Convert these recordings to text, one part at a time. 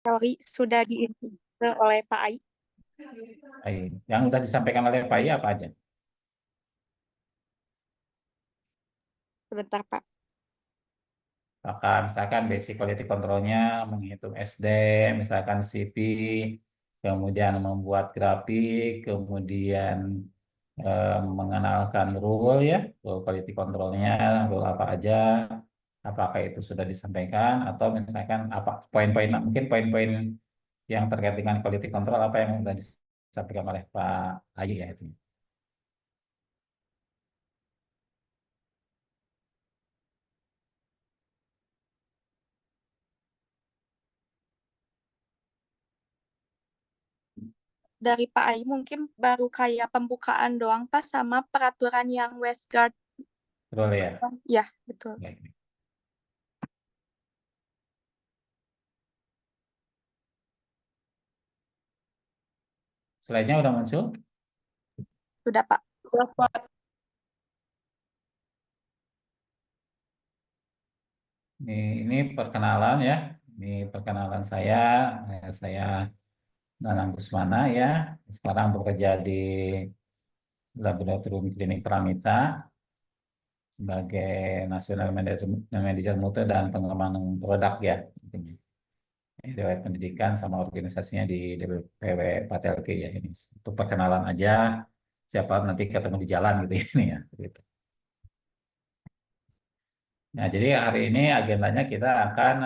teori sudah diinstruksi oleh Pak Ai. Baik. Yang sudah disampaikan oleh Pak Iya apa aja? Sebentar, Pak. Apakah misalkan basic quality controlnya menghitung SD, misalkan CP, kemudian membuat grafik, kemudian mengenalkan rule ya, rule quality controlnya, rule apa aja, apakah itu sudah disampaikan atau misalkan apa poin-poin mungkin poin-poin yang terkait dengan quality control apa yang sudah disampaikan oleh Pak Ayu ya itu. Dari Pak Ai mungkin baru kayak pembukaan doang, Pak, sama peraturan yang Westguard. Rule ya. Ya, betul. Baik. Slide-nya udah muncul. Sudah, Pak. Ini perkenalan ya. Ini perkenalan saya. Saya Nanang Kusmana ya. Sekarang bekerja di Laboratorium Klinik Pramita sebagai National Manager Mutu dan Pengembangan Produk ya. Riwayat pendidikan sama organisasinya di DPW Patelki ya ini. Untuk perkenalan aja. Siapa nanti ketemu di jalan gitu ya, ini ya. Gitu. Nah, jadi hari ini agendanya kita akan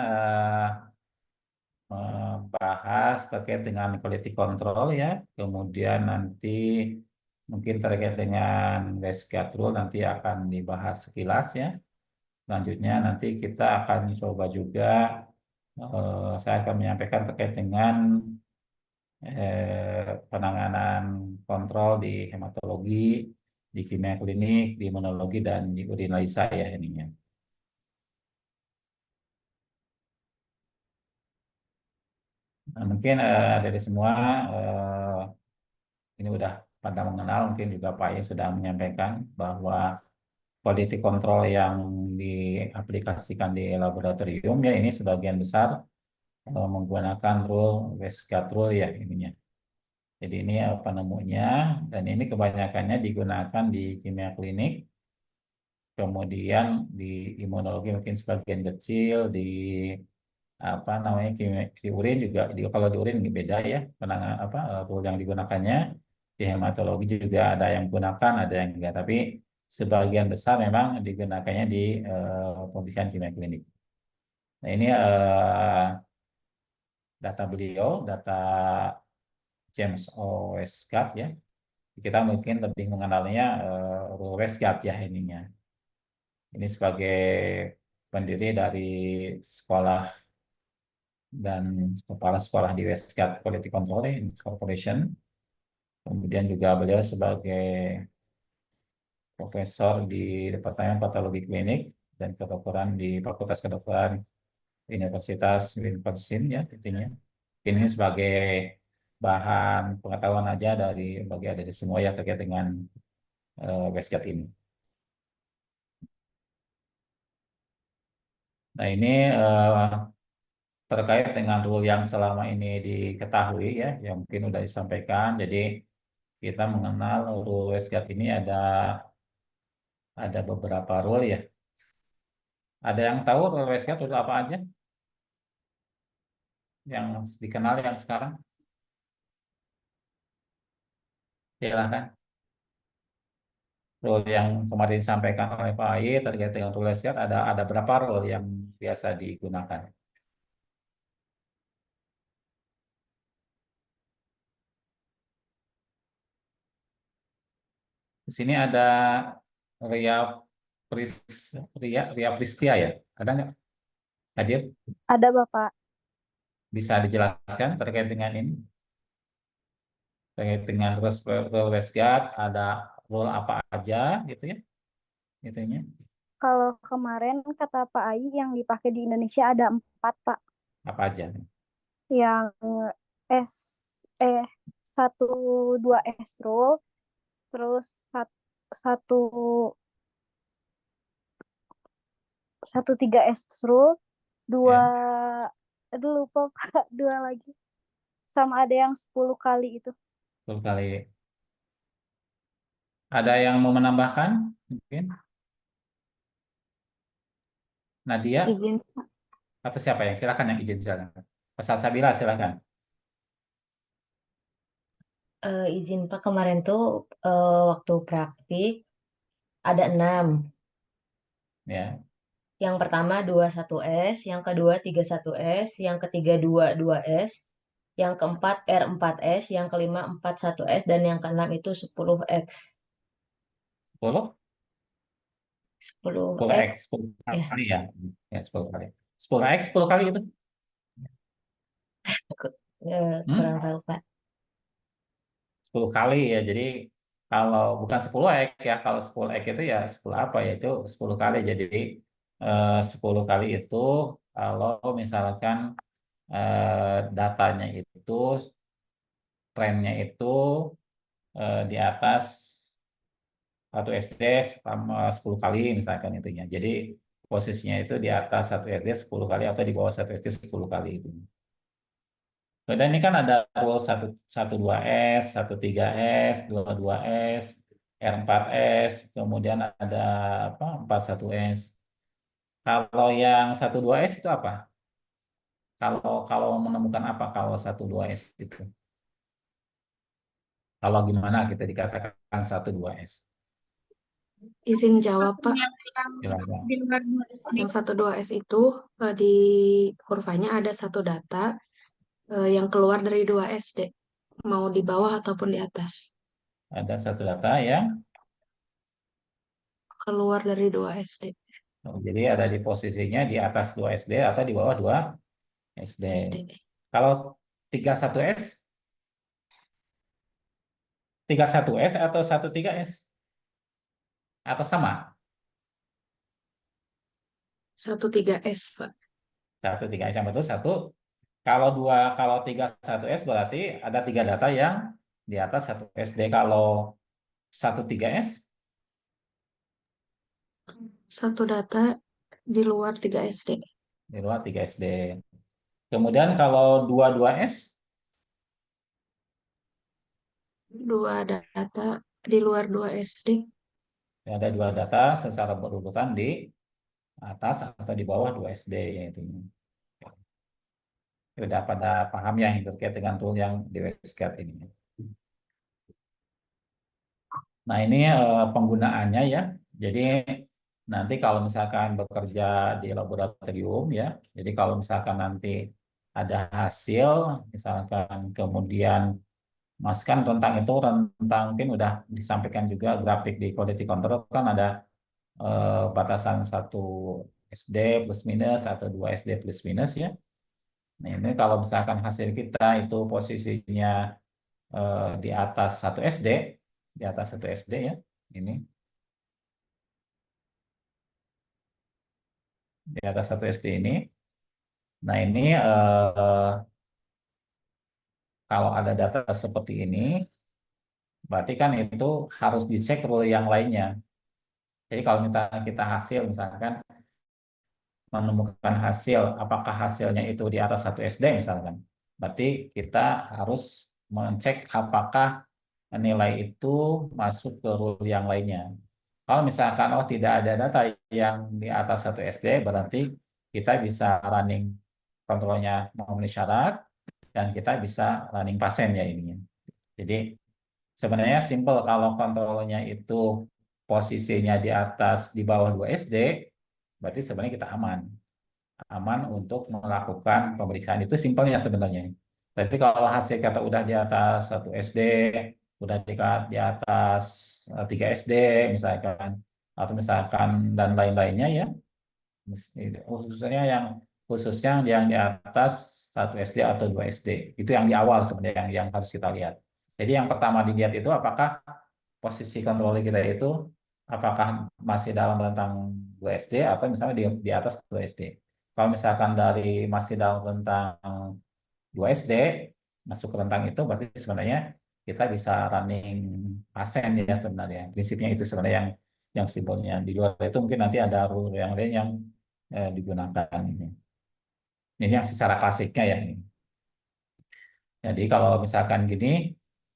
membahas terkait dengan quality control ya, kemudian nanti mungkin terkait dengan Westguard Rule nanti akan dibahas sekilas ya. Selanjutnya nanti kita akan coba juga, saya akan menyampaikan terkait dengan penanganan kontrol di hematologi, di kimia klinik, di imunologi, dan di urinalisa ya ininya. Nah, mungkin dari semua ini udah pada mengenal, mungkin juga Pak Ye sudah menyampaikan bahwa quality control yang diaplikasikan di laboratorium ya ini sebagian besar menggunakan rule Westguard Rule ya ininya. Jadi ini penemunya dan ini kebanyakannya digunakan di kimia klinik, kemudian di imunologi mungkin sebagian kecil, di apa namanya di urin juga kalau di urin beda ya penanganan apa rule yang digunakannya. Di hematologi juga ada yang gunakan ada yang enggak tapi sebagian besar memang digunakannya di pemeriksaan kimia klinik. Nah ini data beliau data James O. Westcott ya, kita mungkin lebih mengenalnya rule Westcott ya ininya. Ini sebagai pendiri dari sekolah dan kepala sekolah di Westcott Quality Control Corporation. Kemudian juga beliau sebagai profesor di Departemen Patologi Klinik dan Kedokteran di Fakultas Kedokteran Universitas Wisconsin ya intinya. Ini sebagai bahan pengetahuan aja bagi ada di semua ya terkait dengan Westgate ini. Nah ini terkait dengan rule yang selama ini diketahui ya, yang mungkin sudah disampaikan. Jadi kita mengenal rule Westgate ini ada beberapa rule ya. Ada yang tahu rule Westgate itu apa aja yang dikenal yang sekarang? Silahkan. Rule yang kemarin disampaikan oleh Pak Aye terkait dengan rule Westgate ada berapa rule yang biasa digunakan? Di sini ada Ria Ria Pristia ya. Ada nggak hadir? Ada, Bapak. Bisa dijelaskan terkait dengan ini? Terkait dengan rule Westgate, ada rule apa aja gitu ya? Itunya. Kalau kemarin kata Pak Ai yang dipakai di Indonesia ada 4, Pak. Apa aja? Yang S eh satu dua S rule, terus satu satu tiga S rule, dua Ya. Aduh lupa Pak, dua lagi. Sama ada yang 10 kali itu. 10 kali. Ada yang mau menambahkan? Mungkin Nadia Izin. atau siapa yang silakan yang izin silakan. Pak Salsabila silakan. Izin Pak, kemarin tuh waktu praktik ada 6. Ya, Yang pertama 21S, yang kedua 31S, yang ketiga 22S, yang keempat R4S, yang kelima 41S, dan yang keenam itu 10X. 10, 10x, 10X, 10 ya, kali ya. Ya, 10 kali. 10x, 10 kali itu. kurang Hmm? tahu Pak. 10 kali ya. Jadi kalau bukan 10x ya, kalau 10x itu ya 10 apa ya, itu 10 kali. Jadi 10 kali itu kalau misalkan datanya itu trennya itu di atas 1 SD sama 10 kali misalkan itunya. Jadi posisinya itu di atas 1 SD 10 kali atau di bawah 1 SD 10 kali itu. Dan ini kan ada rule 112S, 13S, 22S, R4S, kemudian ada apa 41S. Kalau yang 12S itu apa? Kalau kalau menemukan apa kalau 12S itu? Kalau gimana kita dikatakan 12S? Izin jawab, Pak. Silakan. Yang 12S itu di kurvanya ada satu data yang keluar dari 2SD, mau di bawah ataupun di atas. Ada satu data yang Keluar dari 2SD. jadi ada di posisinya di atas 2 SD atau di bawah 2 SD. SD. Kalau 31S, 31S atau 13S? Atau sama? 13S, Pak. 13S yang betul satu. Kalau dua, kalau 31S berarti ada 3 data yang di atas 1 SD. Kalau 13S Satu data di luar 3 SD. di luar 3 SD. Kemudian kalau 22S Dua data di luar 2 SD. ada 2 data secara berurutan di atas atau di bawah 2 SD yaitu. Sudah pada paham ya yang terkait dengan tool yang di WSCAT ini. Nah, ini penggunaannya ya. Jadi nanti kalau misalkan bekerja di laboratorium ya, jadi kalau misalkan nanti ada hasil, misalkan kemudian masukkan rentang itu, rentang mungkin udah disampaikan juga grafik di quality control kan ada batasan 1 SD plus minus atau 2 SD plus minus ya. Nah, ini kalau misalkan hasil kita itu posisinya di atas 1 SD, di atas 1 SD ya, ini di atas 1 SD ini. Nah, ini kalau ada data seperti ini, berarti kan itu harus dicek rule yang lainnya. Jadi kalau kita hasil, misalkan menemukan hasil, apakah hasilnya itu di atas 1 SD misalkan, berarti kita harus mengecek apakah nilai itu masuk ke rule yang lainnya. Kalau misalkan oh tidak ada data yang di atas 1 SD, berarti kita bisa running kontrolnya memenuhi syarat dan kita bisa running pasien ya ininya. Jadi sebenarnya simple kalau kontrolnya itu posisinya di atas di bawah 2 SD, berarti sebenarnya kita aman. Aman untuk melakukan pemeriksaan itu simpelnya sebenarnya. Tapi kalau hasil kata udah di atas 1 SD, udah di atas 3 SD misalkan, atau misalkan dan lain-lainnya ya, khususnya yang di atas 1 SD atau 2 SD. Itu yang di awal sebenarnya yang harus kita lihat. Jadi yang pertama dilihat itu apakah posisi kontrol kita itu apakah masih dalam rentang 2 SD atau misalnya di atas 2 SD. Kalau misalkan dari masih dalam rentang 2 SD masuk ke rentang itu berarti sebenarnya kita bisa running pasien ya sebenarnya. Prinsipnya itu sebenarnya yang simpelnya. Di luar itu mungkin nanti ada rule yang lain yang digunakan ini. Ini yang secara klasiknya ya. Jadi kalau misalkan gini,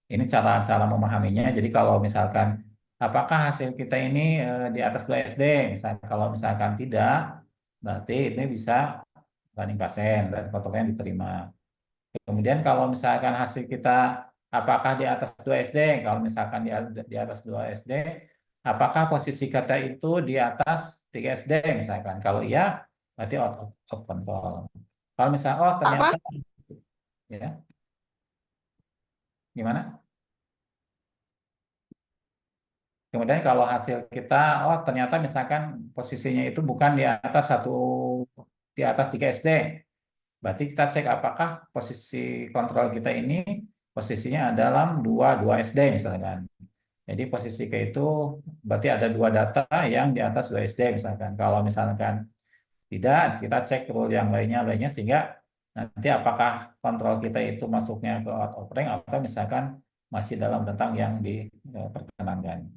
ini cara-cara memahaminya. Jadi kalau misalkan apakah hasil kita ini di atas 2 SD, misalkan kalau misalkan tidak, berarti ini bisa running pasien dan kontrolnya diterima. Kemudian kalau misalkan hasil kita apakah di atas 2 SD, kalau misalkan di atas 2 SD, apakah posisi kita itu di atas 3 SD misalkan. Kalau iya, berarti out of control. Kalau misalnya oh Apa? ternyata ya gimana? Kemudian kalau hasil kita, oh ternyata misalkan posisinya itu bukan di atas 3 SD. Berarti kita cek apakah posisi kontrol kita ini posisinya dalam dua SD misalkan. Jadi posisi ke itu berarti ada dua data yang di atas 2 SD misalkan. Kalau misalkan tidak, kita cek rule yang lainnya sehingga nanti apakah kontrol kita itu masuknya ke out of range atau misalkan masih dalam rentang yang diperkenankan.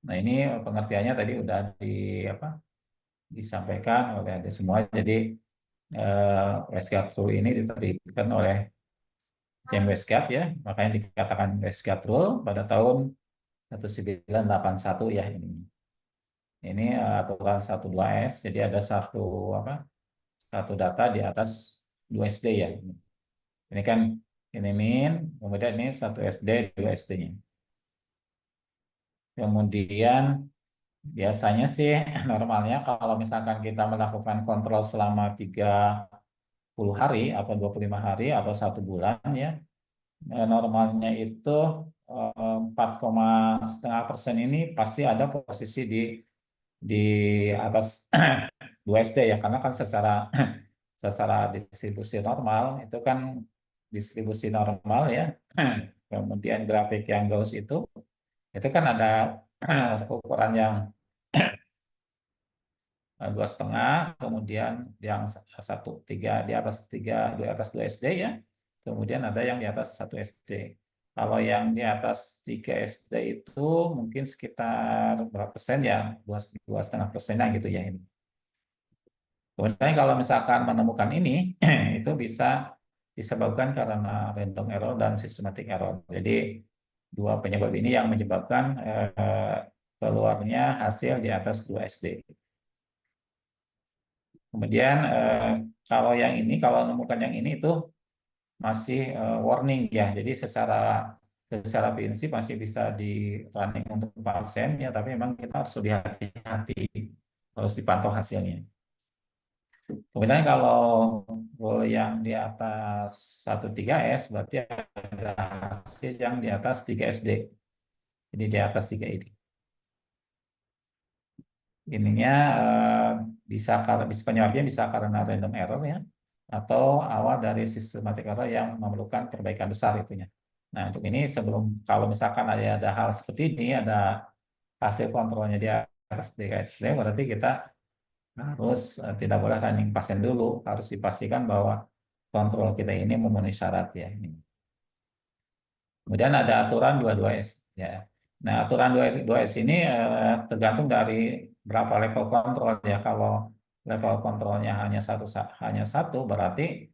Nah, ini pengertiannya tadi udah apa, disampaikan oleh ada semua. Jadi Westgate Rule ini diterbitkan oleh James Westgate ya, makanya dikatakan Westgate Rule pada tahun 1981 ya ini. Ini aturan 12S, jadi ada satu data di atas 2 SD ya. Ini kan ini min, kemudian ini 1 SD, 2 SD-nya. Kemudian biasanya sih normalnya kalau misalkan kita melakukan kontrol selama 30 hari atau 25 hari atau 1 bulan ya, normalnya itu 4,5% ini pasti ada posisi di atas 2 SD ya, karena kan secara secara distribusi normal itu kan distribusi normal ya. Kemudian grafik yang Gauss itu kan ada ukuran yang 2,5, kemudian yang 1,3 di atas 3 di atas 2 SD ya, kemudian ada yang di atas 1 SD. Kalau yang di atas 3 SD itu mungkin sekitar berapa persen ya, 2,5% gitu ya ini. Kemudian kalau misalkan menemukan ini itu bisa disebabkan karena random error dan systematic error. Jadi dua penyebab ini yang menyebabkan keluarnya hasil di atas 2 SD. Kemudian kalau menemukan yang ini itu masih warning ya. Jadi secara prinsip masih bisa di running untuk pasien ya, tapi memang kita harus lebih hati-hati, harus dipantau hasilnya. Kemudian kalau yang di atas 1,3S berarti ada hasil yang di atas 3 SD. Jadi di atas 3 ini. Ininya bisa penyebabnya bisa karena random error ya, atau awal dari systematic error yang memerlukan perbaikan besar itunya. Nah, untuk ini kalau misalkan ada hal seperti ini, ada hasil kontrolnya di atas 3 SD, berarti kita harus tidak boleh running pasien dulu, harus dipastikan bahwa kontrol kita ini memenuhi syarat ya ini. Kemudian ada aturan 22S ya. Nah, aturan 22S ini tergantung dari berapa level kontrol ya. Kalau level kontrolnya hanya satu berarti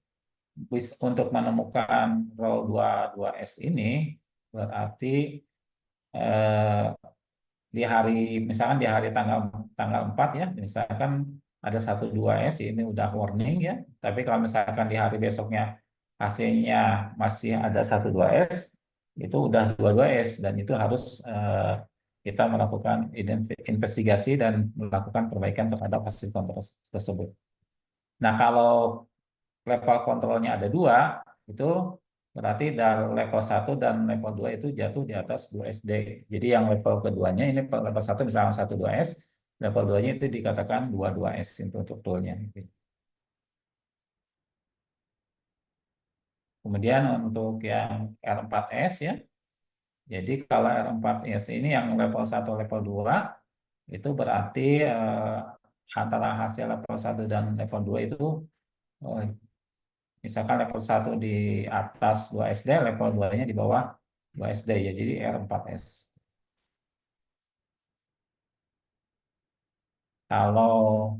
untuk menemukan row 22S ini berarti eh, misalkan di hari tanggal tanggal 4 ya, misalkan ada 1,2S ini udah warning ya. Tapi kalau misalkan di hari besoknya hasilnya masih ada 1,2S, itu udah 22S dan itu harus kita melakukan investigasi dan melakukan perbaikan terhadap hasil kontrol tersebut. Nah, kalau level kontrolnya ada dua, itu berarti dari level 1 dan level 2 itu jatuh di atas 2 SD. Jadi yang level keduanya ini level 1 misalnya 1,2S, level 2-nya itu dikatakan 2,2S untuk toolnya. Kemudian untuk yang R4S ya, jadi kalau R4S ini yang level 1, level 2, itu berarti antara hasil level 1 dan level 2 itu eh, misalkan level 1 di atas 2 SD, level 2-nya di bawah 2 SD ya, jadi R4S. Kalau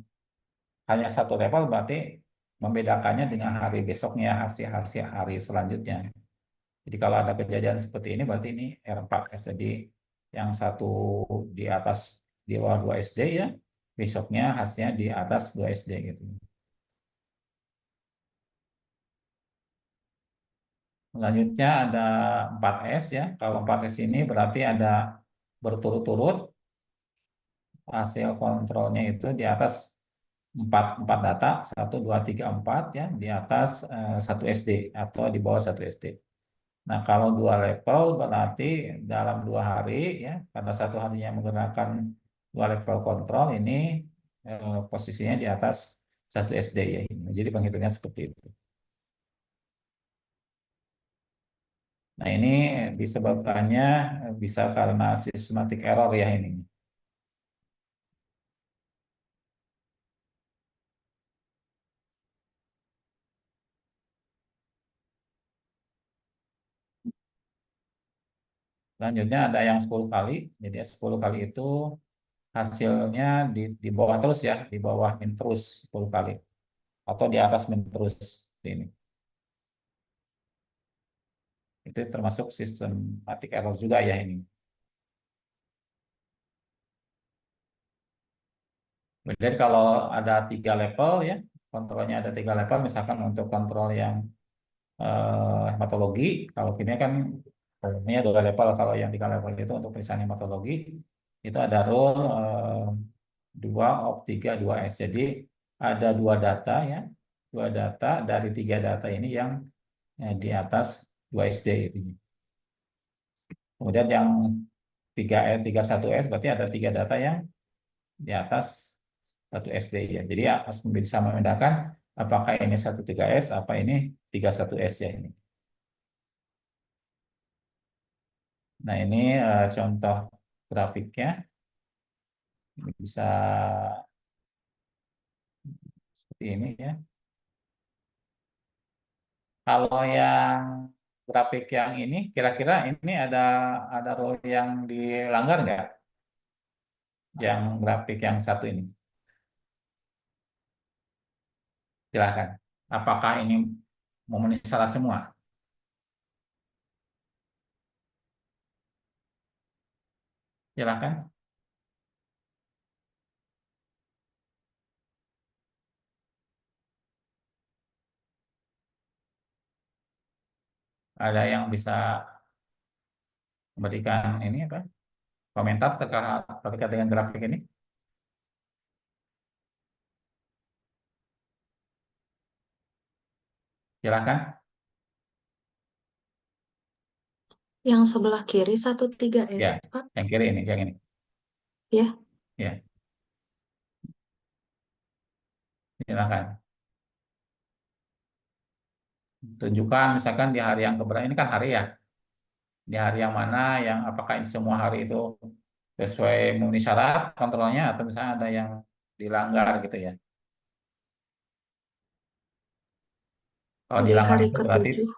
hanya satu level berarti membedakannya dengan hari besoknya, hasil hasil hari selanjutnya. Jadi kalau ada kejadian seperti ini berarti ini R4S. Jadi yang satu di atas di bawah 2 SD ya, besoknya hasilnya di atas 2 SD gitu. Selanjutnya ada 4S ya. Kalau 4S ini berarti ada berturut-turut hasil kontrolnya itu di atas 4 data, 1, 2, 3, 4 ya, di atas 1 SD atau di bawah 1 SD. Nah, kalau 2 level berarti dalam 2 hari ya, karena satu harinya menggunakan 2 level kontrol ini posisinya di atas 1 SD ya. Jadi penghitungnya seperti itu. Nah, ini disebabkannya bisa karena systematic error ya ini. Selanjutnya ada yang 10 kali. Jadi 10 kali itu hasilnya di bawah terus ya, di bawah min terus 10 kali. Atau di atas min terus ini. Itu termasuk systematic error juga ya ini. Kemudian kalau ada 3 level ya, kontrolnya ada 3 level, misalkan untuk kontrol yang hematologi, kalau kimia kan umumnya 2 level, kalau yang 3 level itu untuk periksaan hematologi, itu ada rule 2 op 3 2S. Jadi ada 2 data ya, 2 data dari 3 data ini yang di atas 2 SD itu. Kemudian yang 31S berarti ada 3 data yang di atas 1 SD ya. Jadi ya, harus bisa membedakan apakah ini 13S, apa ini 31S ya ini. Nah ini contoh grafiknya. Ini bisa seperti ini ya. Kalau yang grafik yang ini, kira-kira ini ada rule yang dilanggar nggak? Yang grafik yang satu ini. Silahkan. Apakah ini memenuhi syarat semua? Silahkan. Ada yang bisa memberikan ini apa? Komentar terkait dengan grafik ini? Silahkan. Yang sebelah kiri 13S, Ya, Pak. yang kiri ini, yang ini. Ya. Ya, silahkan. Tunjukkan misalkan di hari yang keberapa, ini kan hari ya. Di hari yang mana, yang apakah ini semua hari itu sesuai memenuhi syarat kontrolnya, atau misalnya ada yang dilanggar gitu ya. Kalau Di dilanggar hari itu berarti ke-7.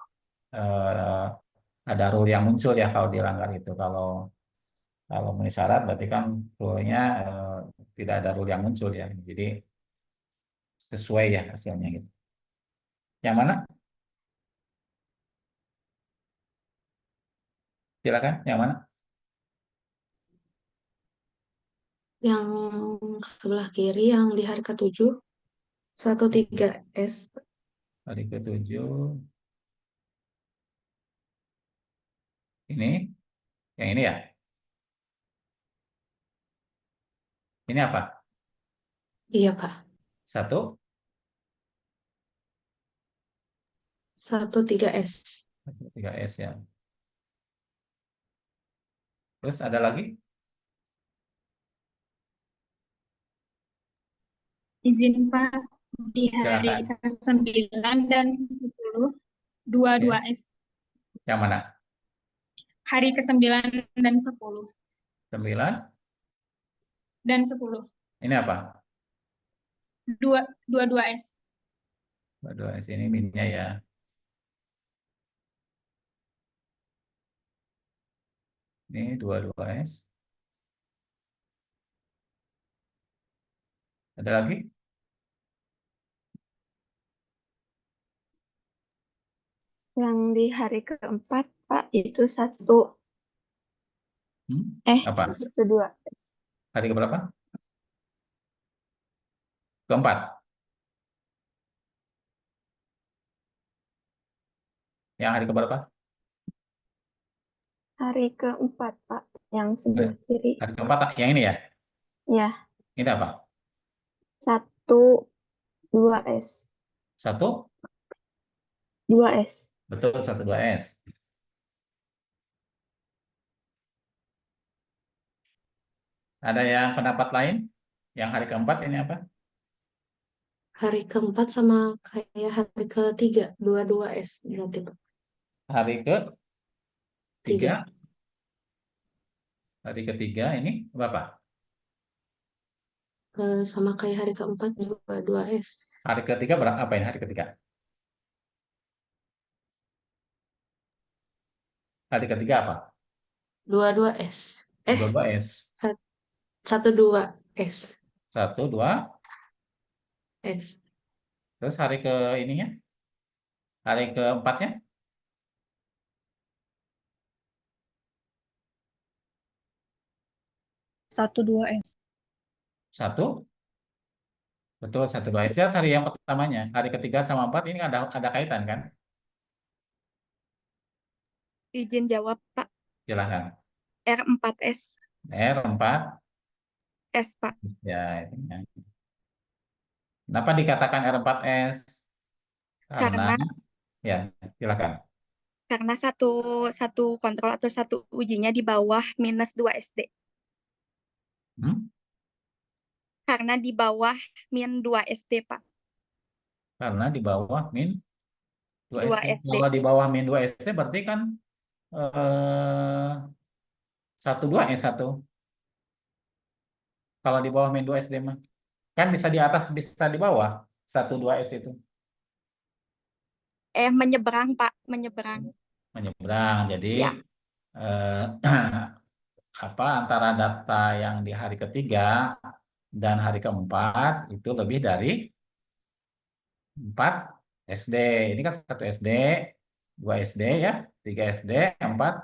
eh, ada rule yang muncul ya kalau dilanggar itu. Kalau memenuhi syarat berarti kan rule-nya tidak ada rule yang muncul ya. Jadi sesuai ya hasilnya gitu. Yang mana? Silakan, yang mana? Yang sebelah kiri yang di hari ke-7, 13S. Hari ke-7. Ini, yang ini ya. Ini apa? Iya, Pak. 1, 13S. 3S ya. Terus ada lagi? Izin Pak, di hari Silakan. ke-9 dan 10, 2 Ya. 2S. Yang mana? Hari ke-9 dan 10. 9. Dan 10. Ini apa? 2 2S. 2S ini minnya ya. Ini 2S. Ada lagi? Yang di hari keempat, Pak, itu satu, Apa? 2S. Hari keberapa? Keempat. Yang hari keberapa? Hari keempat, Pak, yang sebelah kiri. Hari keempat, yang ini ya? Ya, Ini apa? 1, 2S. 1? 2S. Betul, 1, 2S. Ada yang pendapat lain? Yang hari keempat ini apa? Hari keempat sama kayak hari ketiga, 22S berarti, Pak. Hari ketiga. Tiga. Hari ketiga ini berapa? Sama kayak hari keempat juga 2S. Hari ketiga berapa? Apa ini hari ketiga? Hari ketiga apa? 22S. 2S. 12S. 1, 2. S. Terus hari ke ininya? Hari keempatnya? 1, 2S. 1. Betul, 1, 2S. Lihat hari yang pertamanya. Hari ketiga sama 4 ini ada kaitan kan? Izin jawab, Pak. Silahkan. R4S. R4. S, Pak. Ya, itunya. Kenapa dikatakan R4S? Karena, Karena ya, silakan. karena satu kontrol atau satu ujinya di bawah minus 2 SD. Hmm? Karena di bawah min 2 SD, Pak. Karena di bawah min 2 2 SD. SD. Kalau di bawah min 2 SD berarti kan 1, 2 S1. Kalau di bawah min 2 SD mah. Kan bisa di atas, bisa di bawah. 1, 2 S itu. Menyeberang, Pak. Menyeberang. Menyeberang. Jadi, Ya. antara data yang di hari ketiga dan hari keempat itu lebih dari 4 SD. Ini kan 1 SD, 2 SD ya, 3 SD, 4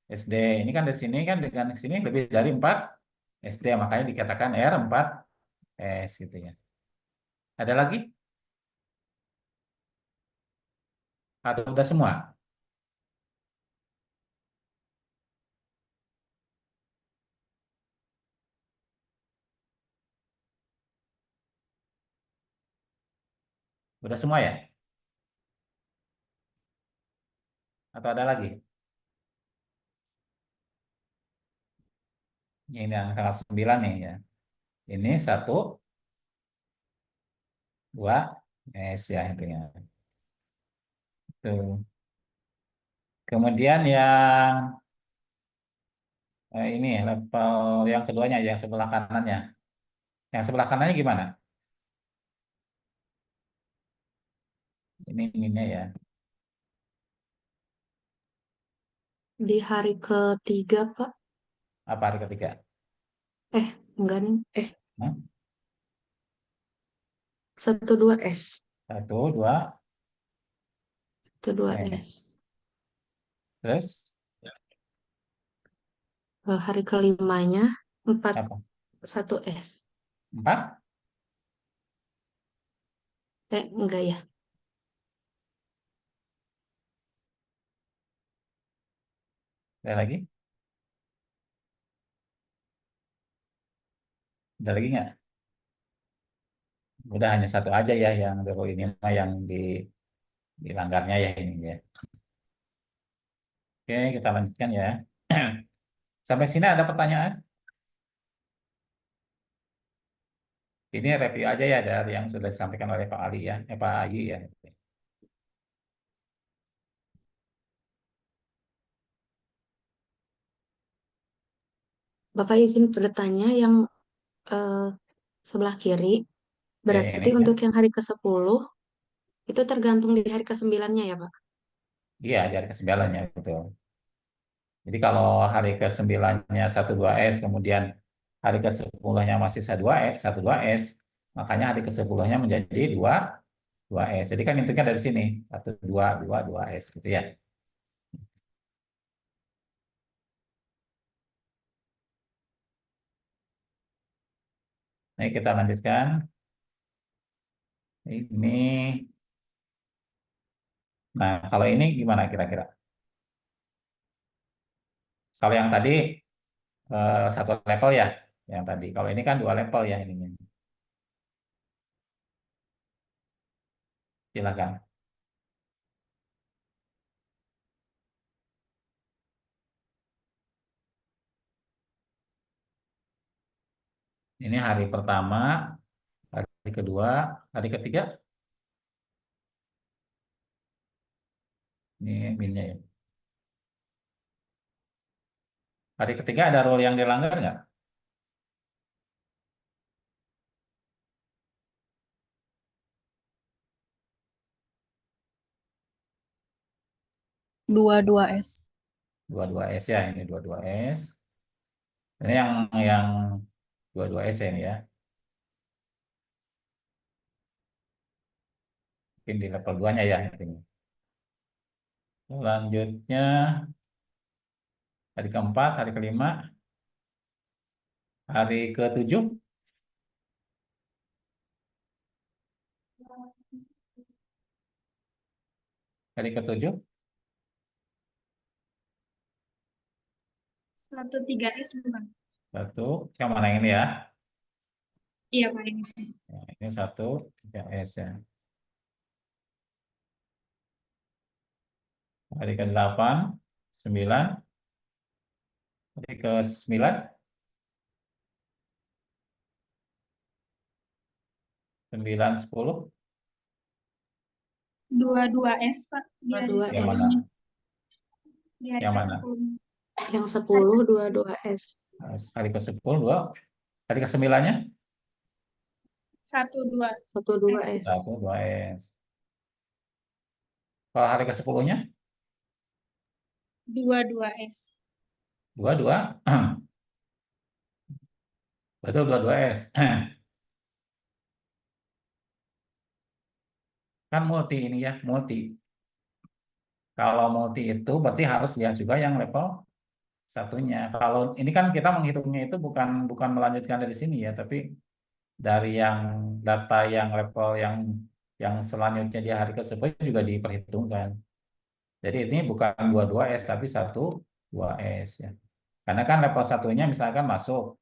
SD. Ini kan di sini kan dengan sini lebih dari 4 SD, makanya dikatakan R4S gitu ya. Ada lagi? Atau udah semua? Udah semua ya? Atau ada lagi? Ini angka 9 nih ya. Ini 1, 2 S ya intinya. Tuh. Kemudian yang ini level yang keduanya yang sebelah kanannya. Yang sebelah kanannya gimana? Ini minnya ya. Di hari ketiga, Pak. Apa hari ketiga? Enggak nih. Hah? 1, 2S. 1, 2 1, 2S. S. Terus Hari kelimanya 4, apa? 1S. 4? Enggak ya. Ada lagi? Ada lagi nggak? Udah hanya satu aja ya yang ini mah yang dilanggarnya ya ini ya. Oke, kita lanjutkan ya. Sampai sini ada pertanyaan? Ini review aja ya dari yang sudah disampaikan oleh Pak Ali ya, Pak Ayi ya. Bapak izin bertanya yang eh, sebelah kiri. Ya, yang Berarti ini ya. untuk yang hari ke-10 itu tergantung di hari ke-9-nya ya, Pak? Iya, dari kesembilannya betul. Jadi kalau hari ke-9-nya 1, 2S, kemudian hari ke-10-nya masih 1, 2S, makanya hari ke-10-nya menjadi 2 2S. Jadi kan hitungnya dari sini 1 2 2 2S gitu ya. Nah, kita lanjutkan. Ini, nah kalau ini gimana kira-kira? Kalau yang tadi satu level ya, yang tadi. Kalau ini kan 2 level ya ininya. Silakan. Ini hari pertama, hari kedua, hari ketiga. Ini minnya ya. Hari ketiga ada rule yang dilanggar nggak? Dua S. 22S ya, ini 22S. Ini yang 22S ya ini ya. Mungkin di level 2-nya ya ini. Selanjutnya hari keempat, hari kelima, hari ketujuh, hari ketujuh, 1 3 S bukan? satu, yang mana ini ya? Iya, Pak, ini. Nah, ini 1 3S ya. Hari ke-8, 9, hari ke-9, 9, 10, 2 S, Pak. Di hari 2S. yang mana? sebelumnya. Di hari Yang mana? ke-10. Yang 10 22S. Hari ke-10, 2. Hari ke-9-nya? 1 2. 1 2S. 1 2S. Kalau hari ke-10-nya? 2 S. 2 2. Betul, 22S. Kan multi ini ya, multi. Kalau multi itu berarti harus lihat juga yang level satunya. Kalau ini kan kita menghitungnya itu bukan bukan melanjutkan dari sini ya, tapi dari yang data yang level yang selanjutnya di hari ke-10 juga diperhitungkan. Jadi ini bukan 22S tapi 1 2S ya. Karena kan level satunya misalkan masuk,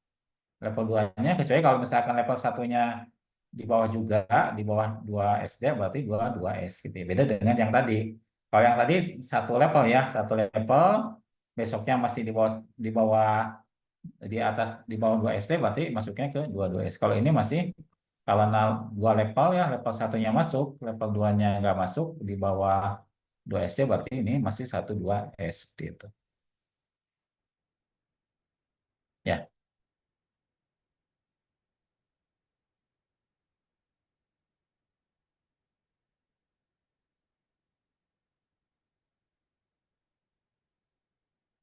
level 2-nya kecuali kalau misalkan level satunya di bawah juga, di bawah 2SD berarti 2S gitu ya. Beda dengan yang tadi. Kalau yang tadi satu level ya, satu level, besoknya masih di bawah di atas di bawah 2SD berarti masuknya ke 22S. Kalau ini masih kalau 2 level ya, level satunya masuk, level 2-nya nggak masuk di bawah 2SD berarti ini masih 1 2S seperti itu. Ya.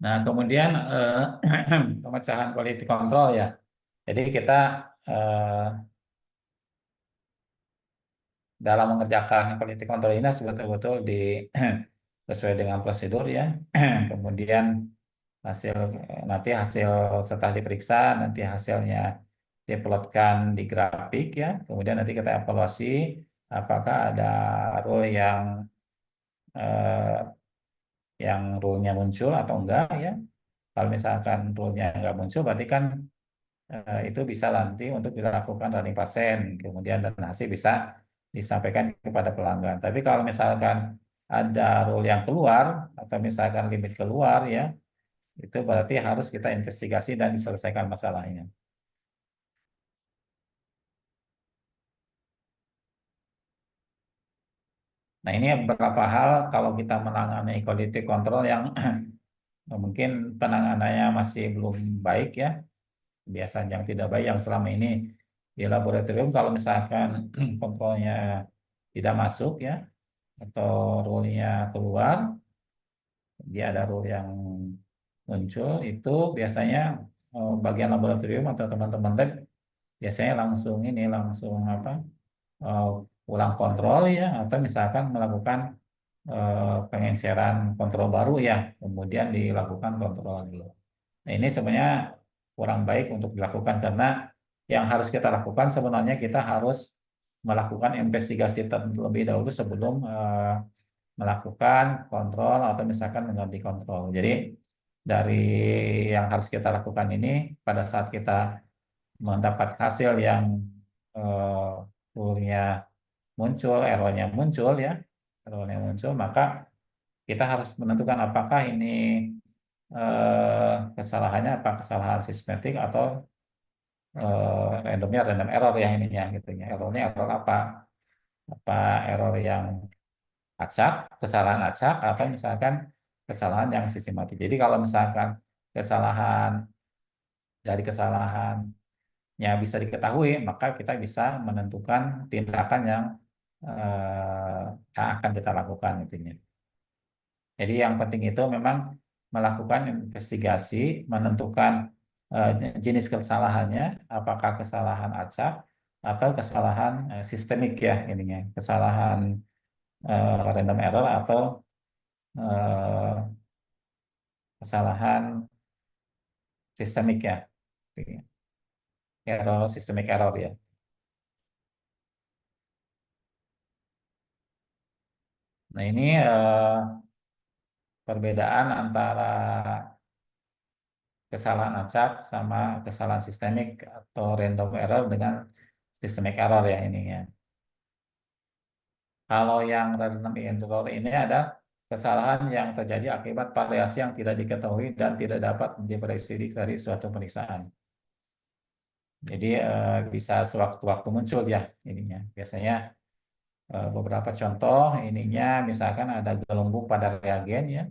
Nah, kemudian pemecahan quality control ya. Jadi kita eh, dalam mengerjakan quality control ini harus betul-betul sesuai dengan prosedur ya. Kemudian hasil nanti hasil setelah diperiksa nanti hasilnya diplotkan di grafik ya. Kemudian nanti kita evaluasi apakah ada rule eh, yang rule-nya muncul atau enggak ya. Kalau misalkan rule-nya enggak muncul berarti kan itu bisa nanti untuk dilakukan running pasien, kemudian dan hasil bisa disampaikan kepada pelanggan. Tapi kalau misalkan ada rule yang keluar atau misalkan limit keluar ya, itu berarti harus kita investigasi dan diselesaikan masalahnya. Nah ini beberapa hal kalau kita menangani quality control yang mungkin penanganannya masih belum baik ya, kebiasaan yang tidak baik yang selama ini di laboratorium kalau misalkan kontrolnya tidak masuk ya atau rule-nya keluar, dia ada rule yang muncul itu biasanya bagian laboratorium atau teman-teman lab biasanya langsung apa ulang kontrol ya, atau misalkan melakukan pengenceran kontrol baru ya, kemudian dilakukan kontrol lagi. Nah, ini sebenarnya kurang baik untuk dilakukan karena yang harus kita lakukan sebenarnya kita harus melakukan investigasi terlebih dahulu sebelum melakukan kontrol atau misalkan mengganti kontrol. Jadi dari yang harus kita lakukan ini pada saat kita mendapat hasil yang rule-nya muncul, errornya muncul, maka kita harus menentukan apakah ini kesalahannya apa kesalahan sistematik atau randomnya random error ya ininya gitu ya. Errornya error apa? Apa error yang acak, kesalahan acak, atau misalkan kesalahan yang sistematik. Jadi kalau misalkan kesalahan dari kesalahannya bisa diketahui, maka kita bisa menentukan tindakan yang akan kita lakukan intinya. Jadi yang penting itu memang melakukan investigasi, menentukan jenis kesalahannya, apakah kesalahan acak atau kesalahan sistemik ya ininya, kesalahan random error atau kesalahan sistemik ya, error sistemik error ya. Nah ini perbedaan antara kesalahan acak sama kesalahan sistemik atau random error dengan systemic error ya ininya. Kalau yang random error ini ada kesalahan yang terjadi akibat variasi yang tidak diketahui dan tidak dapat diprediksi dari suatu pemeriksaan. Jadi bisa sewaktu-waktu muncul ya ininya. Biasanya beberapa contoh ininya misalkan ada gelembung pada reagen ya,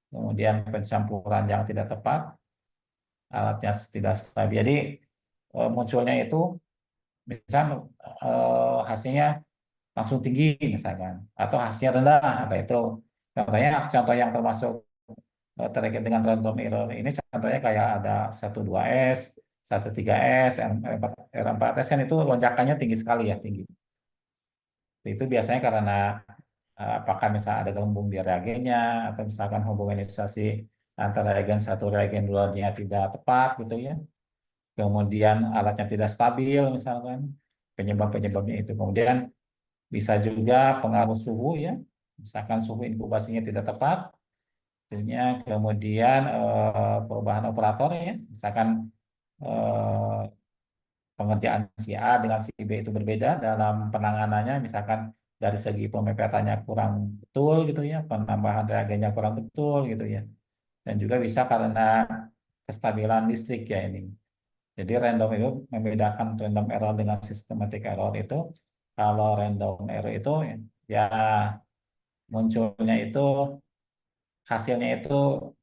kemudian pencampuran yang tidak tepat, alatnya tidak stabil. Jadi munculnya itu misalkan hasilnya langsung tinggi misalkan, atau hasilnya rendah, apa itu. Contoh yang termasuk terkait dengan random error ini contohnya kayak ada 12S, 13S, R4S kan itu lonjakannya tinggi sekali ya, tinggi. Itu biasanya karena apakah misalnya ada gelembung di reagennya atau misalkan homogenisasi antara reagen satu reagen dua-nya tidak tepat gitu ya. Kemudian alatnya tidak stabil misalkan, penyebabnya itu. Kemudian bisa juga pengaruh suhu ya, misalkan suhu inkubasinya tidak tepat, kemudian perubahan operator ya, misalkan eh, pengerjaan si A dengan si B itu berbeda dalam penanganannya, misalkan dari segi pemepetannya kurang betul gitu ya, penambahan reagennya kurang betul gitu ya, dan juga bisa karena kestabilan listrik ya ini. Jadi random itu membedakan random error dengan systematic error itu. Kalau random error itu ya munculnya itu hasilnya itu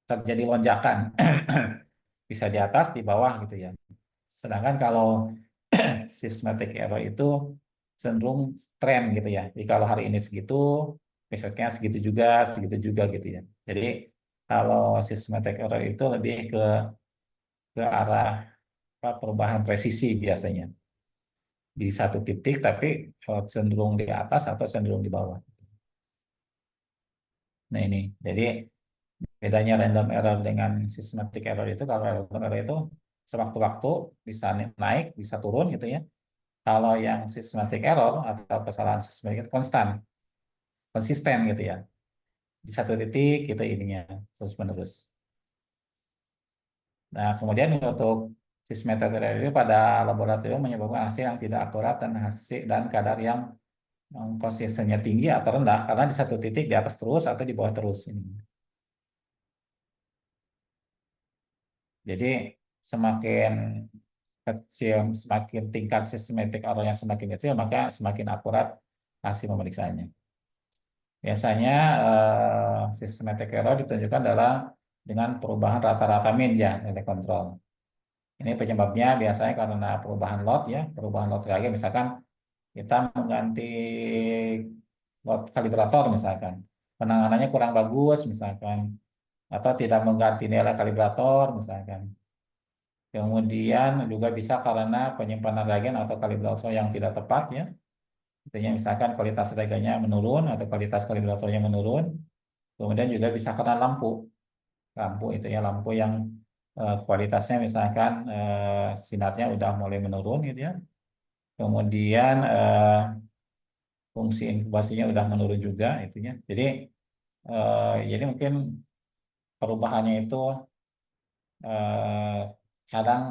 terjadi lonjakan bisa di atas di bawah gitu ya. Sedangkan kalau systematic error itu cenderung tren gitu ya. Jadi kalau hari ini segitu, besoknya segitu juga gitu ya. Jadi kalau systematic error itu lebih ke arah perubahan presisi biasanya di satu titik, tapi cenderung di atas atau cenderung di bawah. Nah ini, jadi bedanya random error dengan systematic error itu, kalau random error itu sewaktu-waktu bisa naik, bisa turun gitu ya. Kalau yang systematic error atau kesalahan sistematik itu konsisten gitu ya. Di satu titik gitu ininya terus-menerus. Nah, kemudian untuk systematic error itu pada laboratorium menyebabkan hasil yang tidak akurat dan hasil dan kadar yang konsistensinya tinggi atau rendah karena di satu titik di atas terus atau di bawah terus ini. Jadi semakin kecil, semakin tingkat systematic errornya semakin kecil, maka semakin akurat hasil pemeriksaannya. Biasanya systematic error ditunjukkan dengan perubahan rata-rata mean ya dari kontrol. Ini penyebabnya biasanya karena perubahan lot ya, perubahan lot reagen. Misalkan kita mengganti lot kalibrator misalkan, penanganannya kurang bagus misalkan, atau tidak mengganti nilai kalibrator misalkan. Kemudian juga bisa karena penyimpanan reagen atau kalibrator yang tidak tepat ya. Artinya misalkan kualitas reganya menurun atau kualitas kalibratornya menurun, kemudian juga bisa karena lampu. Lampu itu ya, lampu yang kualitasnya misalkan sinarnya udah mulai menurun gitu ya. Kemudian fungsi inkubasinya udah menurun juga itunya. Jadi mungkin perubahannya itu eh, kadang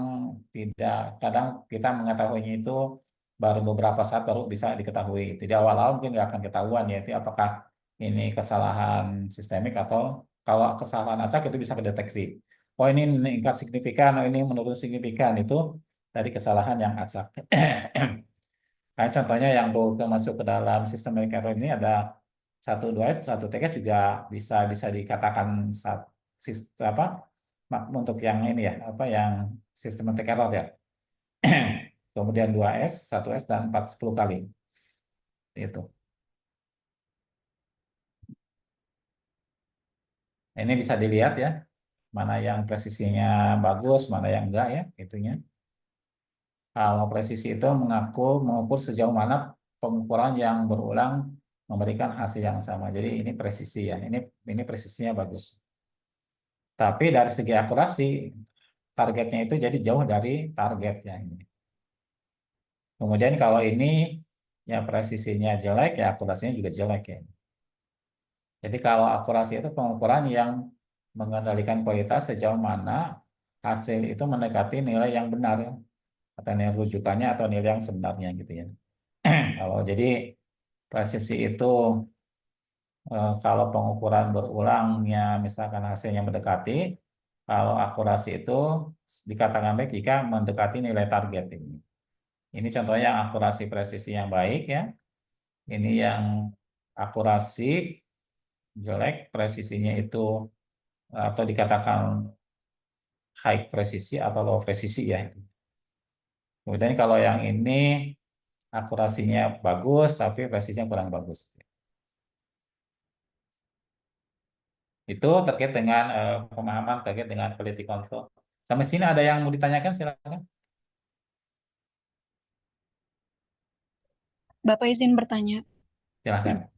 tidak, kadang kita mengetahuinya itu baru beberapa saat baru bisa diketahui. Jadi awal-awal mungkin nggak akan ketahuan ya, itu apakah ini kesalahan sistemik atau kalau kesalahan acak itu bisa kedeteksi. Oh ini meningkat signifikan, oh ini menurun signifikan, itu dari kesalahan yang acak. Kayak contohnya yang baru masuk ke dalam sistem error ini ada 1 2S, 1 TS juga bisa bisa dikatakan apa untuk yang ini ya, apa yang sistem error ya. Kemudian 2S, 1S dan 4 10 kali. Itu. Ini bisa dilihat ya, mana yang presisinya bagus, mana yang enggak ya, itunya. Kalau presisi itu mengukur sejauh mana pengukuran yang berulang memberikan hasil yang sama. Jadi ini presisi ya, ini presisinya bagus. Tapi dari segi akurasi, targetnya itu jadi jauh dari target ya ini. Kemudian kalau ini ya presisinya jelek, ya akurasinya juga jelek ya. Jadi kalau akurasi itu pengukuran yang mengendalikan kualitas sejauh mana hasil itu mendekati nilai yang benar ya, atau nilai rujukannya atau nilai yang sebenarnya gitu ya. Kalau jadi presisi itu kalau pengukuran berulangnya misalkan hasilnya mendekati, kalau akurasi itu dikatakan baik jika mendekati nilai target ini. Ini contohnya akurasi presisi yang baik ya. Ini yang akurasi jelek, presisinya itu atau dikatakan high presisi atau low presisi ya. Kemudian kalau yang ini akurasinya bagus tapi presisinya kurang bagus. Itu terkait dengan pemahaman terkait dengan quality control. Sampai sini ada yang mau ditanyakan, silakan. Bapak izin bertanya, Silakan.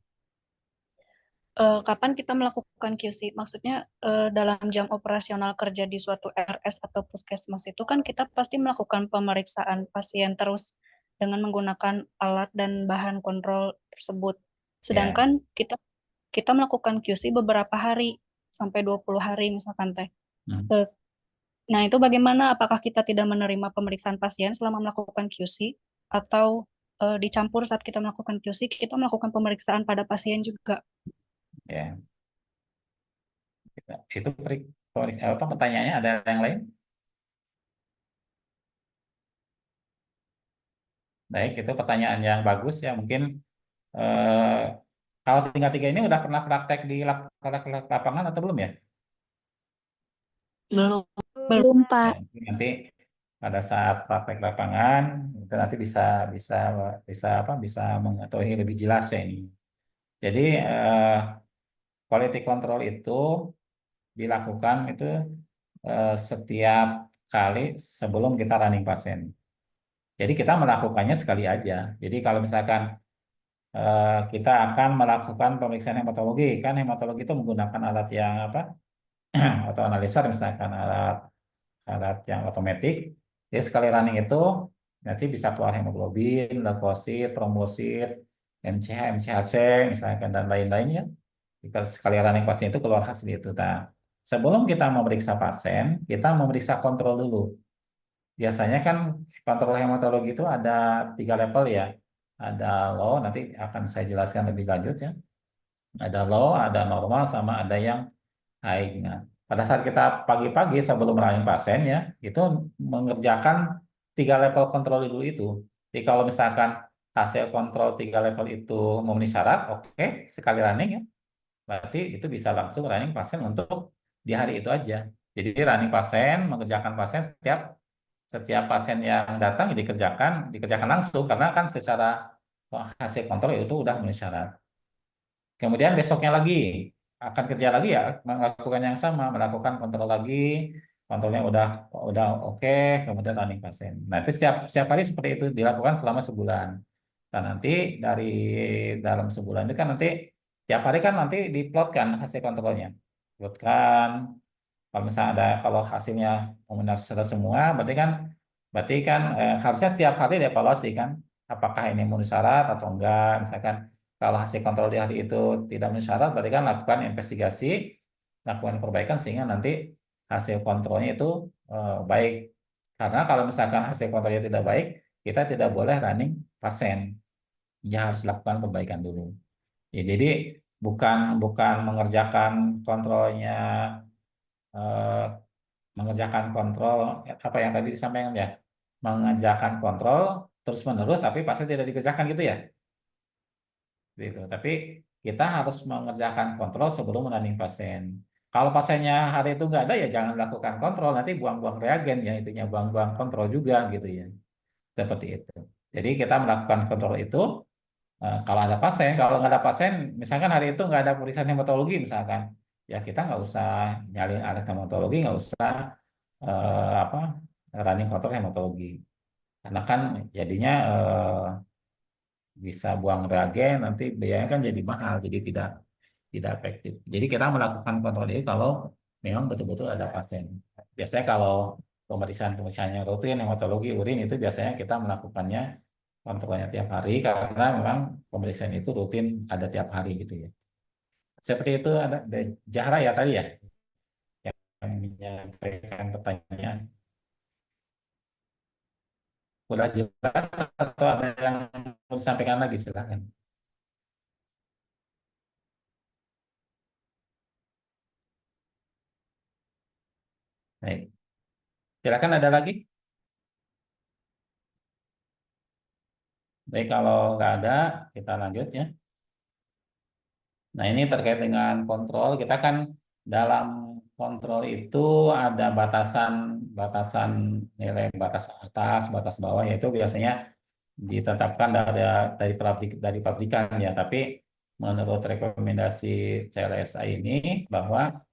kapan kita melakukan QC? Maksudnya dalam jam operasional kerja di suatu RS atau puskesmas itu kan kita pasti melakukan pemeriksaan pasien terus dengan menggunakan alat dan bahan kontrol tersebut. Sedangkan kita melakukan QC beberapa hari sampai 20 hari misalkan teh. Nah, itu bagaimana? Apakah kita tidak menerima pemeriksaan pasien selama melakukan QC atau dicampur saat kita melakukan QC, kita melakukan pemeriksaan pada pasien juga? Ya. Itu apa pertanyaannya, ada yang lain? Baik, itu pertanyaan yang bagus ya. Mungkin kalau tingkat 3 ini udah pernah praktek di lapangan atau belum ya? Belum, Ya, Pak. nanti pada saat praktek lapangan itu nanti bisa bisa bisa mengetahui lebih jelas ya ini. Jadi quality control itu dilakukan itu setiap kali sebelum kita running pasien. Jadi kita melakukannya sekali aja. Jadi kalau misalkan kita akan melakukan pemeriksaan hematologi, kan hematologi itu menggunakan alat yang apa? Atau analisa misalkan alat yang otomatis. Jadi sekali running itu nanti bisa keluar hemoglobin, leukosit, trombosit, MCH, MCHC misalkan dan lain-lainnya. Jika sekali running pasien itu keluar hasil itu. Nah, sebelum kita memeriksa pasien, kita memeriksa kontrol dulu. Biasanya kan kontrol hematologi itu ada 3 level ya. Ada low, nanti akan saya jelaskan lebih lanjut ya. Ada low, ada normal, sama ada yang high. Nah, pada saat kita pagi-pagi sebelum running pasien ya, itu mengerjakan 3 level kontrol dulu itu. Jadi kalau misalkan hasil kontrol 3 level itu memenuhi syarat, oke, sekali running ya, berarti itu bisa langsung running pasien untuk di hari itu aja. Jadi running pasien, mengerjakan pasien setiap pasien yang datang ya dikerjakan langsung karena kan secara hasil kontrol itu udah memenuhi syarat. Kemudian besoknya lagi akan kerja lagi ya, melakukan yang sama, melakukan kontrol lagi, kontrolnya udah oke, kemudian running pasien. Nah, itu setiap hari seperti itu dilakukan selama sebulan. Nah, nanti dari dalam sebulan itu kan nanti tiap hari kan nanti diplot kan hasil kontrolnya. Plotkan. Kalau misalnya kalau hasilnya benar sudah semua, berarti kan harusnya setiap hari dievaluasi kan, apakah ini memenuhi syarat atau enggak. Misalkan kalau hasil kontrol di hari itu tidak memenuhi syarat, berarti kan lakukan investigasi, lakukan perbaikan sehingga nanti hasil kontrolnya itu baik. Karena kalau misalkan hasil kontrolnya tidak baik, kita tidak boleh running pasien. Ya harus lakukan perbaikan dulu. Ya, jadi bukan bukan kontrolnya eh, mengerjakan kontrol apa yang tadi disampaikan ya, mengerjakan kontrol terus menerus tapi pasti tidak dikerjakan gitu ya, gitu. Tapi kita harus mengerjakan kontrol sebelum running pasien. Kalau pasiennya hari itu nggak ada ya jangan lakukan kontrol, nanti buang-buang reagen ya, intinya buang-buang kontrol juga gitu ya, seperti itu. Jadi kita melakukan kontrol itu kalau ada pasien. Kalau nggak ada pasien, misalkan hari itu nggak ada pemeriksaan hematologi misalkan, ya kita nggak usah nyalin alat hematologi, nggak usah apa running kontrol hematologi, karena kan jadinya bisa buang reagen, nanti biayanya kan jadi mahal, jadi tidak efektif. Jadi kita melakukan kontrol ini kalau memang betul-betul ada pasien. Biasanya kalau pemeriksaan-pemeriksaannya rutin, hematologi, urin itu biasanya kita melakukannya kontrolnya tiap hari karena memang pemeriksaan itu rutin ada tiap hari gitu ya. Seperti itu ada Zahra ya tadi ya yang menyampaikan pertanyaan. Udah jelas atau ada yang mau disampaikan lagi silakan. Baik, silakan ada lagi. Baik, kalau nggak ada kita lanjut ya. Nah, ini terkait dengan kontrol. Kita kan dalam kontrol itu ada batasan nilai batas atas, batas bawah, yaitu biasanya ditetapkan dari pabrikan ya. Tapi menurut rekomendasi CLSA ini bahwa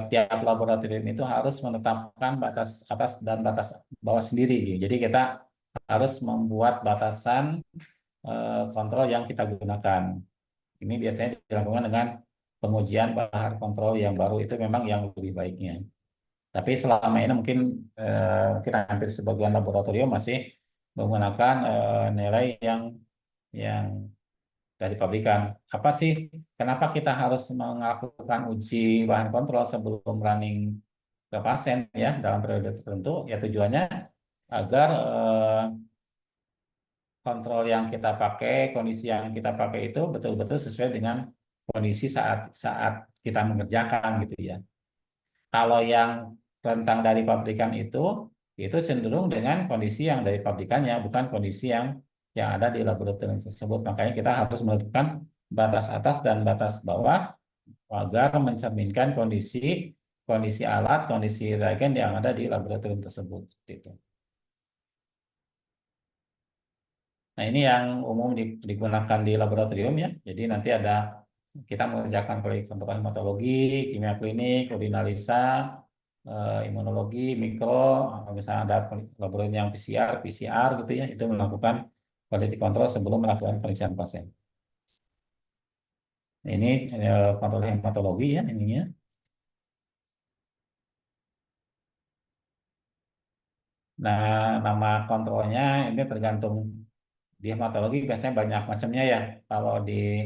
tiap laboratorium itu harus menetapkan batas atas dan batas bawah sendiri. Jadi kita harus membuat batasan kontrol yang kita gunakan. Ini biasanya dilakukan dengan pengujian bahan kontrol yang baru, itu memang yang lebih baiknya. Tapi selama ini mungkin hampir sebagian laboratorium masih menggunakan nilai yang dari pabrikan. Apa sih? Kenapa kita harus melakukan uji bahan kontrol sebelum running ke pasien ya dalam periode tertentu? Ya tujuannya agar kontrol yang kita pakai, kondisi yang kita pakai itu betul-betul sesuai dengan kondisi saat saat kita mengerjakan gitu ya. Kalau yang rentang dari pabrikan itu cenderung dengan kondisi yang dari pabrikannya, bukan kondisi yang ada di laboratorium tersebut. Makanya kita harus menentukan batas atas dan batas bawah agar mencerminkan kondisi kondisi alat, kondisi reagen yang ada di laboratorium tersebut. Gitu. Nah, ini yang umum digunakan di laboratorium ya. Jadi nanti kita mengerjakan kontrol hematologi, kimia klinik, urinalisa, imunologi, mikro, misalnya ada laboratorium yang PCR gitu ya, itu melakukan quality control sebelum melakukan pemeriksaan pasien. Nah, ini kontrol hematologi ya ininya. Nah, nama kontrolnya ini tergantung di hematologi biasanya banyak macamnya ya. Kalau di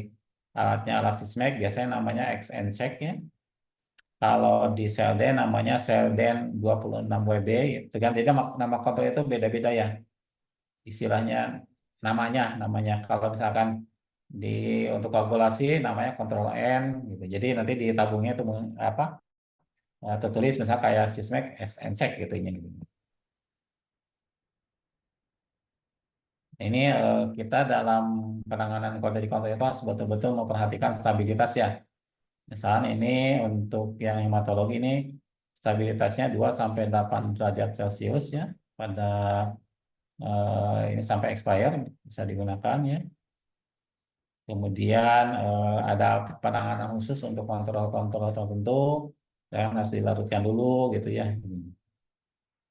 alat Sysmex biasanya namanya XN-check ya. Kalau di Selden namanya Selden 26WB. Tergantung nama kontrol itu beda-beda ya. Istilahnya namanya. Kalau misalkan untuk kalkulasi namanya kontrol N gitu. Jadi nanti di tabungnya itu apa? Tertulis misalnya kayak Sysmex SN-check gitu ini. Gitu. Ini kita dalam penanganan quality control itu harus betul-betul memperhatikan stabilitas ya. Misalnya ini untuk yang hematologi ini stabilitasnya 2 sampai 8 derajat Celcius ya pada ini sampai expire bisa digunakan ya. Kemudian ada penanganan khusus untuk kontrol-kontrol tertentu yang harus dilarutkan dulu gitu ya.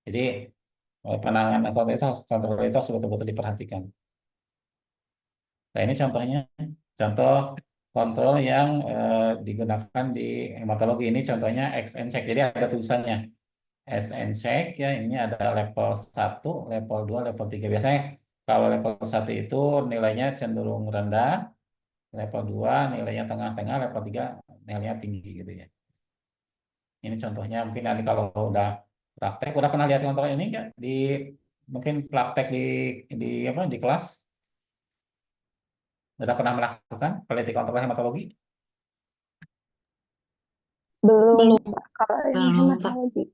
Jadi penanganan kontrol itu betul-betul diperhatikan. Nah, ini contohnya, contoh kontrol yang digunakan di hematologi. Ini contohnya XN check. Jadi ada tulisannya SN check ya. Ini ada level 1, level 2, level 3. Biasanya kalau level 1 itu nilainya cenderung rendah, level 2 nilainya tengah-tengah, level 3 nilainya tinggi gitu ya. Ini contohnya mungkin nanti kalau udah pernah lihat kontrol ini nggak di mungkin praktek di apa di kelas udah pernah melakukan quality control hematologi? Belum, Belum. Pak, kalau yang Belum, Pak. hematologi.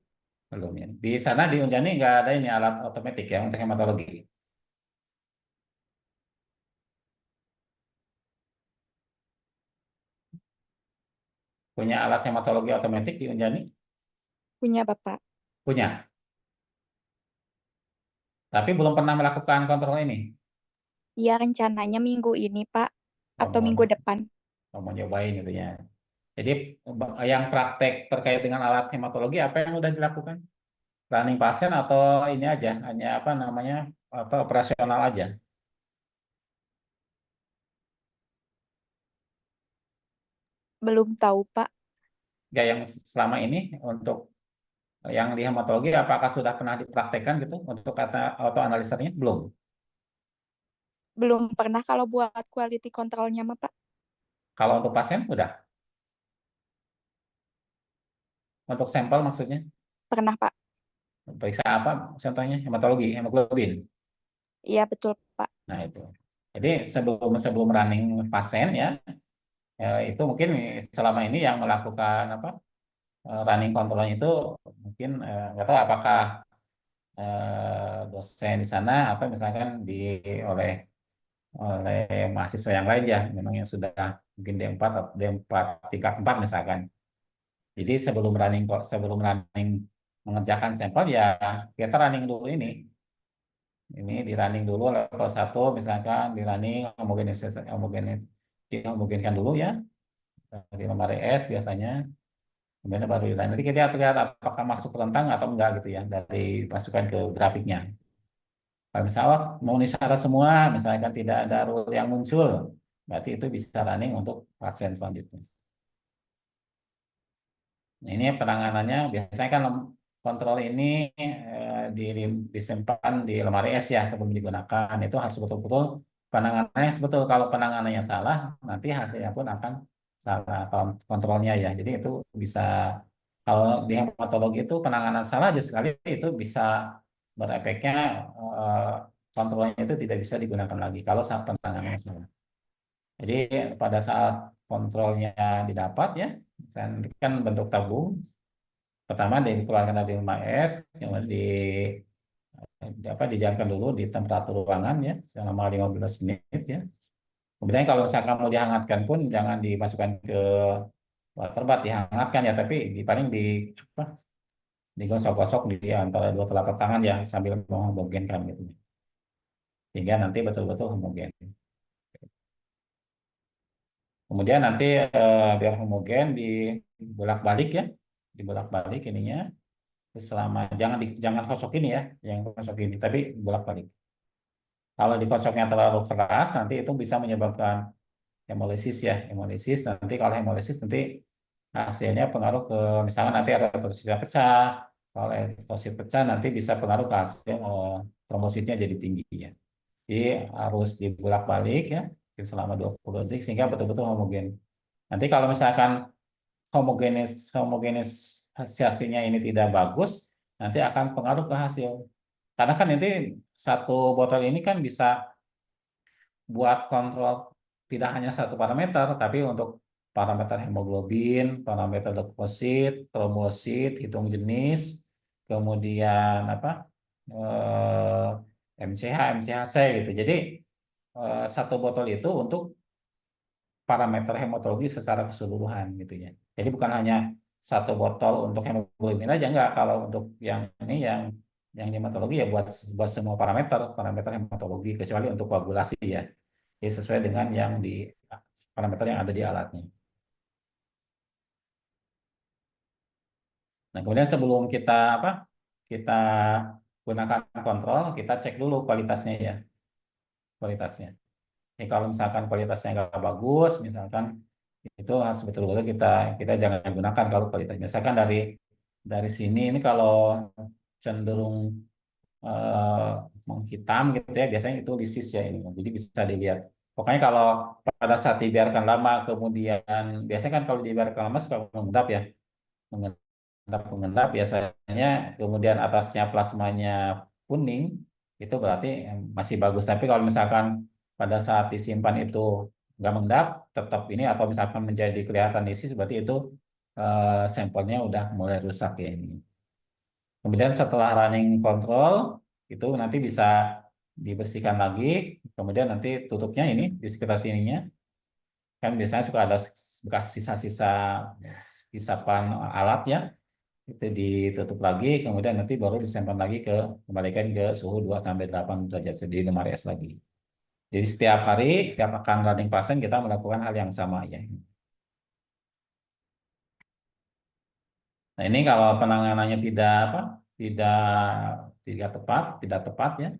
Belum ya. Di sana di Unjani nggak ada ini alat otomatis ya untuk hematologi. Punya alat hematologi otomatis di Unjani? Punya Bapak. Punya. Tapi belum pernah melakukan kontrol ini. Iya, rencananya minggu ini, Pak, Oh, atau minggu depan. mau nyobain gitu ya. Jadi yang praktek terkait dengan alat hematologi apa yang udah dilakukan? Running pasien atau ini aja, hanya apa namanya apa operasional aja? Belum tahu, Pak. Ya yang selama ini untuk yang di hematologi apakah sudah pernah dipraktekkan gitu untuk kata auto analisernya? Belum. Belum pernah kalau buat quality controlnya mah, Pak. Kalau untuk pasien udah. Untuk sampel maksudnya Pernah, Pak. periksa apa contohnya hematologi, hemoglobin. Iya, betul, Pak. Nah itu. Jadi sebelum sebelum running pasien ya, itu mungkin selama ini yang melakukan apa running controlnya itu mungkin nggak tahu apakah dosen di sana apa misalkan oleh oleh mahasiswa yang lain ya memang yang sudah mungkin D4 atau D4 tingkat 4 misalkan. Jadi sebelum running mengerjakan sampel ya kita running dulu ini. Ini di running dulu level 1 misalkan di running dihomogenkan dulu ya di lemari S biasanya. Kemudian baru di running. Nanti kita lihat apakah masuk rentang atau enggak gitu ya dari masukan ke grafiknya. Kalau misalnya memenuhi syarat semua, misalkan tidak ada rule yang muncul, berarti itu bisa running untuk pasien selanjutnya. Nah, ini penanganannya biasanya kan kontrol ini disimpan di lemari es ya sebelum digunakan. Itu harus betul-betul penanganannya betul. Kalau penanganannya salah, nanti hasilnya pun akan salah kontrolnya ya. Jadi itu bisa kalau di hematologi itu penanganan salah aja sekali itu bisa berefeknya eh, kontrolnya itu tidak bisa digunakan lagi kalau saat penanganannya salah. Jadi pada saat kontrolnya didapat ya, misalnya kan bentuk tabung, pertama dikeluarkan dari rumah es, kemudian didiamkan dulu di temperatur ruangan ya selama 15 menit ya. Kemudian kalau misalkan mau dihangatkan pun jangan dimasukkan ke water bath dihangatkan ya, tapi paling apa, digosok-gosok di antara dua telapak tangan ya sambil menghomogenkan gitu. Sehingga nanti betul-betul homogen. Kemudian nanti biar homogen dibolak-balik ya, dibolak-balik ininya. Terus selama jangan kosok ini ya, yang kosok ini, tapi bolak-balik. Kalau dikosoknya terlalu keras, nanti itu bisa menyebabkan hemolisis ya, hemolisis. Nanti kalau hemolisis nanti hasilnya pengaruh ke misalnya nanti ada trombositnya pecah. Kalau eritrosit pecah nanti bisa pengaruh ke hasil trombositnya jadi tinggi ya. Jadi harus dibolak-balik ya selama 20 detik sehingga betul-betul homogen. Nanti kalau misalkan homogenisasinya ini tidak bagus, nanti akan pengaruh ke hasil. Karena kan nanti satu botol ini kan bisa buat kontrol tidak hanya satu parameter, tapi untuk parameter hemoglobin, parameter leukosit, trombosit, hitung jenis, kemudian apa MCH, MCHC gitu. Jadi satu botol itu untuk parameter hematologi secara keseluruhan gitu ya. Jadi bukan hanya satu botol untuk hemoglobin aja enggak. Kalau untuk yang ini yang hematologi ya buat semua parameter parameter hematologi kecuali untuk koagulasi ya. Jadi sesuai dengan yang di parameter yang ada di alatnya. Nah, kemudian sebelum kita apa? Kita gunakan kontrol, kita cek dulu kualitasnya ya. Kualitasnya. Ya, kalau misalkan kualitasnya nggak bagus, misalkan itu harus betul-betul kita jangan gunakan kalau kualitas. Misalkan dari sini ini kalau cenderung eh, menghitam gitu ya, biasanya itu lisis ya ini. Jadi bisa dilihat. Pokoknya kalau pada saat dibiarkan lama, kemudian biasanya kan kalau dibiarkan lama suka mengendap ya, mengendap biasanya, kemudian atasnya plasmanya kuning, itu berarti masih bagus. Tapi kalau misalkan pada saat disimpan itu nggak mengendap, tetap ini atau misalkan menjadi kelihatan lisis, berarti itu sampelnya udah mulai rusak ya ini. Kemudian setelah running control itu nanti bisa dibersihkan lagi. Kemudian nanti tutupnya ini di sekitar sininya kan biasanya suka ada bekas sisa-sisa isapan alat ya. Itu ditutup lagi, kemudian nanti baru disimpan lagi kembalikan ke suhu 2 sampai 8 derajat di lemari es lagi. Jadi setiap hari, setiap akan running pasien kita melakukan hal yang sama ya. Nah, ini kalau penanganannya tidak tidak tepat ya.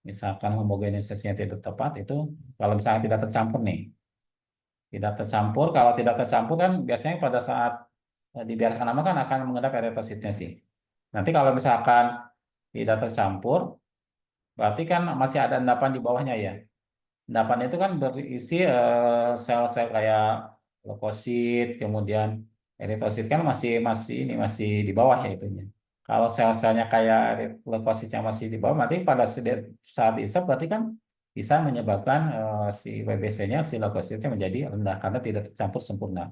Misalkan homogenisasinya tidak tepat itu kalau misalnya tidak tercampur nih. Tidak tercampur, kalau tidak tercampur kan biasanya pada saat dibiarkan lama kan akan mengendap eritrositnya sih. Nanti kalau misalkan tidak tercampur, berarti kan masih ada endapan di bawahnya ya. Endapan itu kan berisi sel-sel kayak leukosit, kemudian eritrosit kan masih di bawah ya itunya. Kalau sel-selnya kayak leukositnya masih di bawah, nanti pada saat diisap berarti kan bisa menyebabkan si WBC-nya, si leukositnya menjadi rendah karena tidak tercampur sempurna.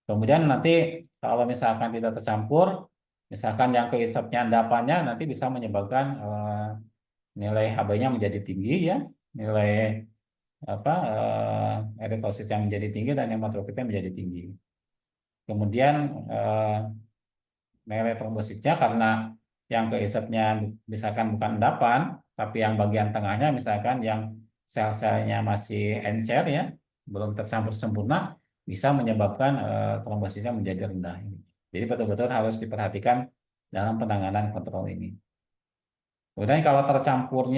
Kemudian nanti kalau misalkan tidak tercampur, misalkan yang keisapnya endapannya nanti bisa menyebabkan nilai Hb-nya menjadi tinggi ya, nilai eritrosit yang menjadi tinggi dan hematokritnya menjadi tinggi. Kemudian nilai trombositnya karena yang keisapnya misalkan bukan endapan, tapi yang bagian tengahnya misalkan yang sel-selnya masih encer ya, belum tercampur sempurna, bisa menyebabkan trombositnya menjadi rendah. Jadi betul-betul harus diperhatikan dalam penanganan kontrol ini. Kemudian kalau tercampur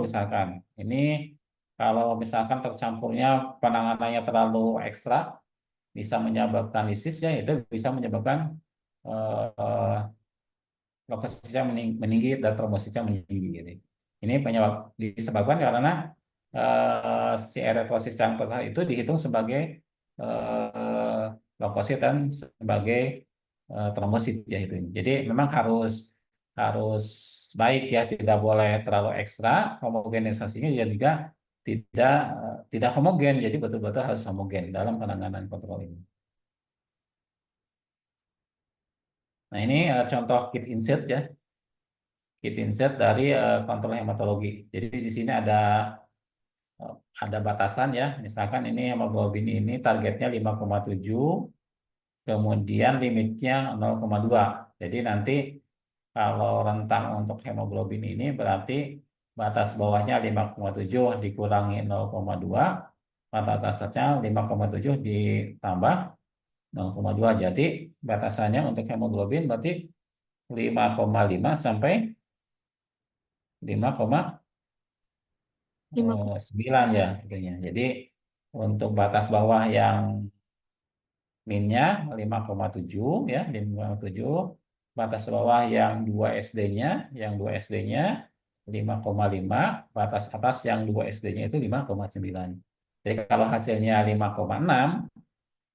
misalkan, ini kalau misalkan tercampurnya penanganannya terlalu ekstra, bisa menyebabkan lisis ya, itu bisa menyebabkan eh, lokasinya meninggi dan trombositnya meninggi gitu. Ini disebabkan karena si eritrosit yang besar itu dihitung sebagai leukosit dan sebagai trombosit ya itu. Jadi memang harus harus baik ya, tidak boleh terlalu ekstra, homogenisasinya juga tidak tidak homogen. Jadi betul-betul harus homogen dalam penanganan kontrol ini. Nah, ini contoh kit insert ya. Kit insert dari kontrol hematologi. Jadi di sini ada batasan ya. Misalkan ini hemoglobin ini targetnya 5,7, kemudian limitnya 0,2. Jadi nanti kalau rentang untuk hemoglobin ini berarti batas bawahnya 5,7 dikurangi 0,2, batas atasnya 5,7 ditambah 0,2. Jadi batasannya untuk hemoglobin berarti 5,5 sampai 5,9 ya intinya. Jadi untuk batas bawah yang minnya 5,7 ya, 5,7. Batas bawah yang 2 SD-nya, 5,5, batas atas yang 2 SD-nya itu 5,9. Jadi kalau hasilnya 5,6,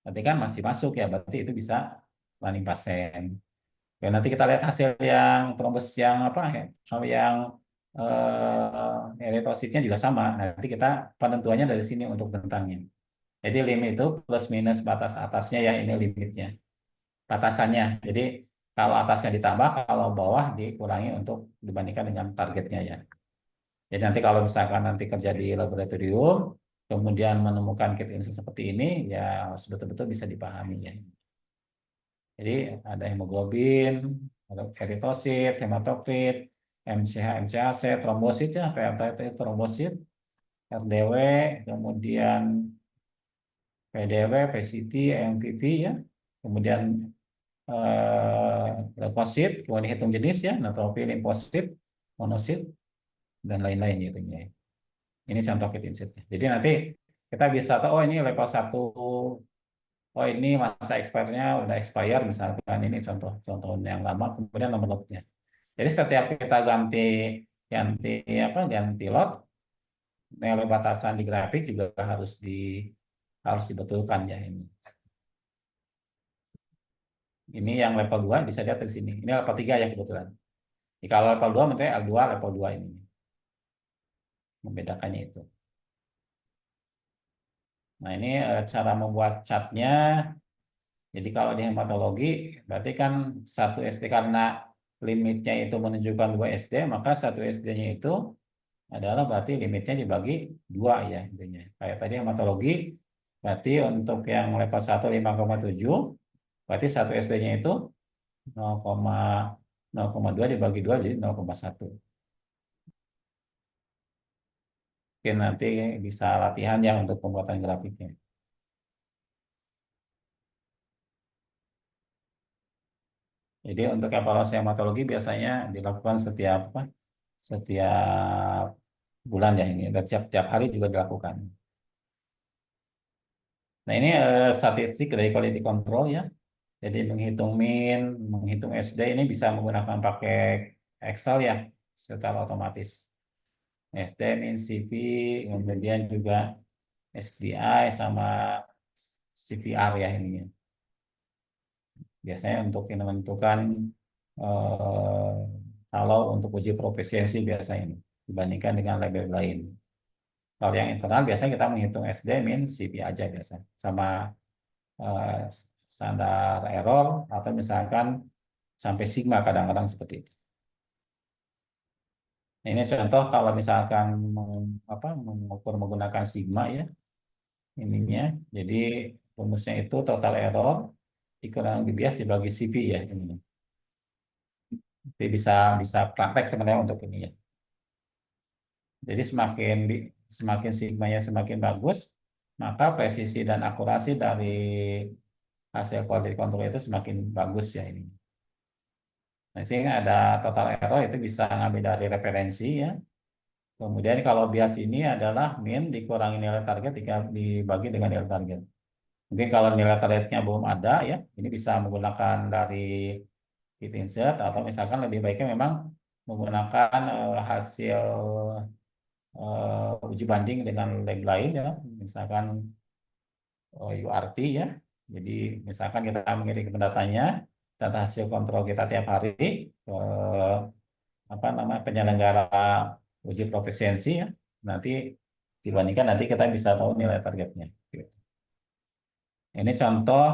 berarti kan masih masuk ya, berarti itu bisa running pasien. Oke, nanti kita lihat hasil yang trombosis yang yang eritrositnya juga sama. Nanti kita penentuannya dari sini untuk bentangnya. Jadi limit itu plus minus batas atasnya ya, ini limitnya. Batasannya. Jadi kalau atasnya ditambah, kalau bawah dikurangi untuk dibandingkan dengan targetnya ya. Jadi nanti kalau misalkan nanti kerja di laboratorium, kemudian menemukan kit insert seperti ini, ya betul-betul bisa dipahami ya. Jadi ada hemoglobin, ada eritrosit, hematokrit, MCH, MCAC, trombosit ya, PLTT trombosit, RDW, kemudian PDW, PCT, MPP ya, kemudian leukosit, kemudian hitung jenis ya, neutrofil, limfosit, monosit, dan lain-lain gitu ya. Ini contoh kit insight-nya. Jadi nanti kita bisa tahu, oh ini level 1, oh ini masa expirednya udah expired misalkan, ini contoh yang lama, kemudian nomor lotnya. Jadi setiap kita ganti ganti lot, nilai batasan di grafik juga harus dibetulkan ya ini. Ini yang level 2 bisa lihat di sini. Ini level 3 ya kebetulan. Jadi kalau level 2 maksudnya L2 level 2 ini. Membedakannya itu. Nah, ini cara membuat chartnya. Jadi kalau di hematologi berarti kan 1 SD karena limitnya itu menunjukkan 2 SD, maka 1 SD-nya itu adalah berarti limitnya dibagi 2 ya intinya. Kayak tadi hematologi berarti untuk yang level 1 5,7, berarti 1 SD-nya itu 0,2 dibagi 2 jadi 0,1. Oke, nanti bisa latihan ya untuk pembuatan grafiknya. Jadi untuk evaluasi hematologi biasanya dilakukan setiap bulan ya ini, dan tiap hari juga dilakukan. Nah ini statistik dari quality control ya. Jadi menghitung min, menghitung SD ini bisa menggunakan pakai Excel ya, secara otomatis. SD, min, CV, kemudian juga SDI sama CVR ya ini. Biasanya untuk menentukan kalau untuk uji profisiensi biasanya ini dibandingkan dengan label lain. Kalau yang internal biasanya kita menghitung SD, min, CV aja biasa, sama standar error atau misalkan sampai sigma kadang-kadang seperti itu. Nah, ini contoh kalau misalkan mengukur menggunakan sigma ya ininya. Jadi rumusnya itu total error dikurangi bias dibagi CV ya ini. Jadi bisa praktek sebenarnya untuk ini ya. Jadi semakin sigmanya semakin bagus, maka presisi dan akurasi dari hasil quality control itu semakin bagus ya ini. Nah, sehingga ada total error itu bisa ngambil dari referensi ya. Kemudian kalau bias ini adalah min dikurangi nilai target dibagi dengan nilai target. Mungkin kalau nilai targetnya belum ada ya, ini bisa menggunakan dari hit insert atau misalkan lebih baiknya memang menggunakan hasil uji banding dengan lab lain ya, misalkan URT ya. Jadi misalkan kita mengirim datanya, data hasil kontrol kita tiap hari ke penyelenggara uji profisiensi ya. Nanti dibandingkan nanti kita bisa tahu nilai targetnya. Ini contoh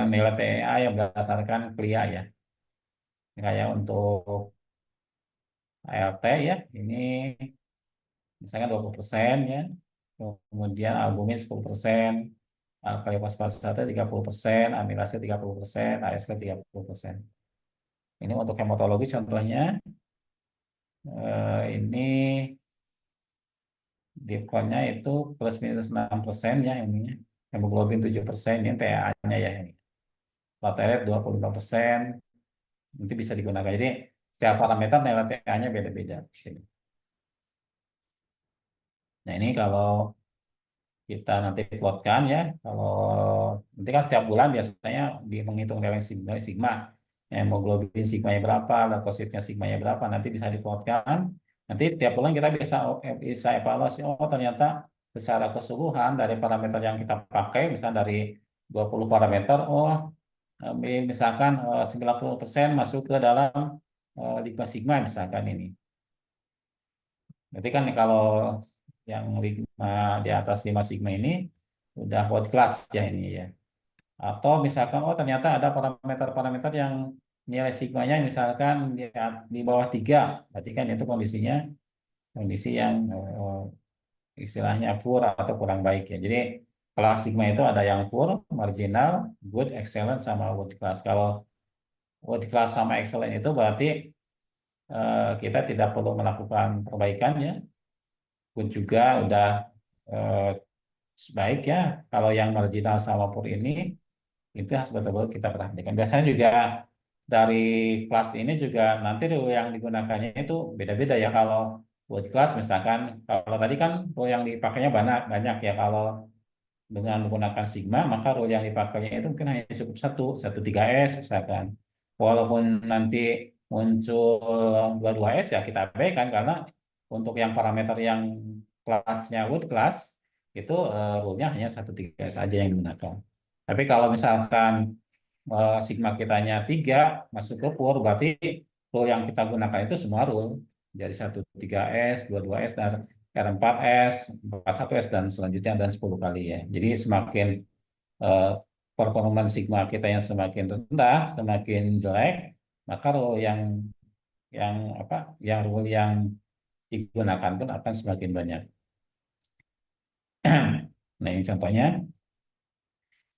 nilai TEA yang berdasarkan CLIA ya. Kayak untuk ALT ya, ini misalnya 20% ya. Kemudian albumin 10%, alkali fosfatase 30%, amilase 30%, AST 30%. Ini untuk hematologi contohnya. Ini dipkonnya itu plus minus 6% ya ininya. Hemoglobin 7%, ini TA-nya ya ini. Platelet 25%, nanti bisa digunakan. Jadi setiap parameter nilai TA-nya beda-beda. Nah ini kalau kita nanti plotkan ya, kalau nanti kan setiap bulan biasanya menghitung nilai sigma, hemoglobin sigmanya berapa, leukositnya sigmanya berapa, nanti bisa diplotkan. Nanti tiap bulan kita bisa evaluasi, oh ternyata secara keseluruhan dari parameter yang kita pakai, misalnya dari 20 parameter, oh misalkan 90% masuk ke dalam 5 sigma misalkan ini. Berarti kan kalau yang 5 di atas 5 sigma ini udah world class ya ini ya. Atau misalkan oh ternyata ada parameter-parameter yang nilai sigmanya misalkan di bawah 3, berarti kan itu kondisi yang istilahnya poor atau kurang baik ya. Jadi kelas sigma itu ada yang poor, marginal, good, excellent sama world class. Kalau world class sama excellent itu berarti kita tidak perlu melakukan perbaikan ya. Pun juga udah baik ya. Kalau yang marginal sama poor ini itu harus betul-betul kita perhatikan. Biasanya juga dari kelas ini juga nanti yang digunakannya itu beda-beda ya. Kalau world class misalkan, kalau tadi kan rule yang dipakainya banyak banyak ya. Kalau dengan menggunakan sigma, maka rule yang dipakainya itu mungkin hanya cukup satu 3S misalkan. Walaupun nanti muncul 22S ya kita abaikan, karena untuk yang parameter yang kelasnya world class itu rule-nya hanya 1 3S aja yang digunakan. Tapi kalau misalkan sigma kitanya 3 masuk ke pur, berarti rule yang kita gunakan itu semua rule. Jadi 1 3S, 2 2S, dan R4S, 41S, dan selanjutnya dan 10 kali ya. Jadi semakin eh, performance sigma kita yang semakin rendah, semakin jelek, maka rule yang apa yang rule yang digunakan pun akan semakin banyak. Nah, ini contohnya.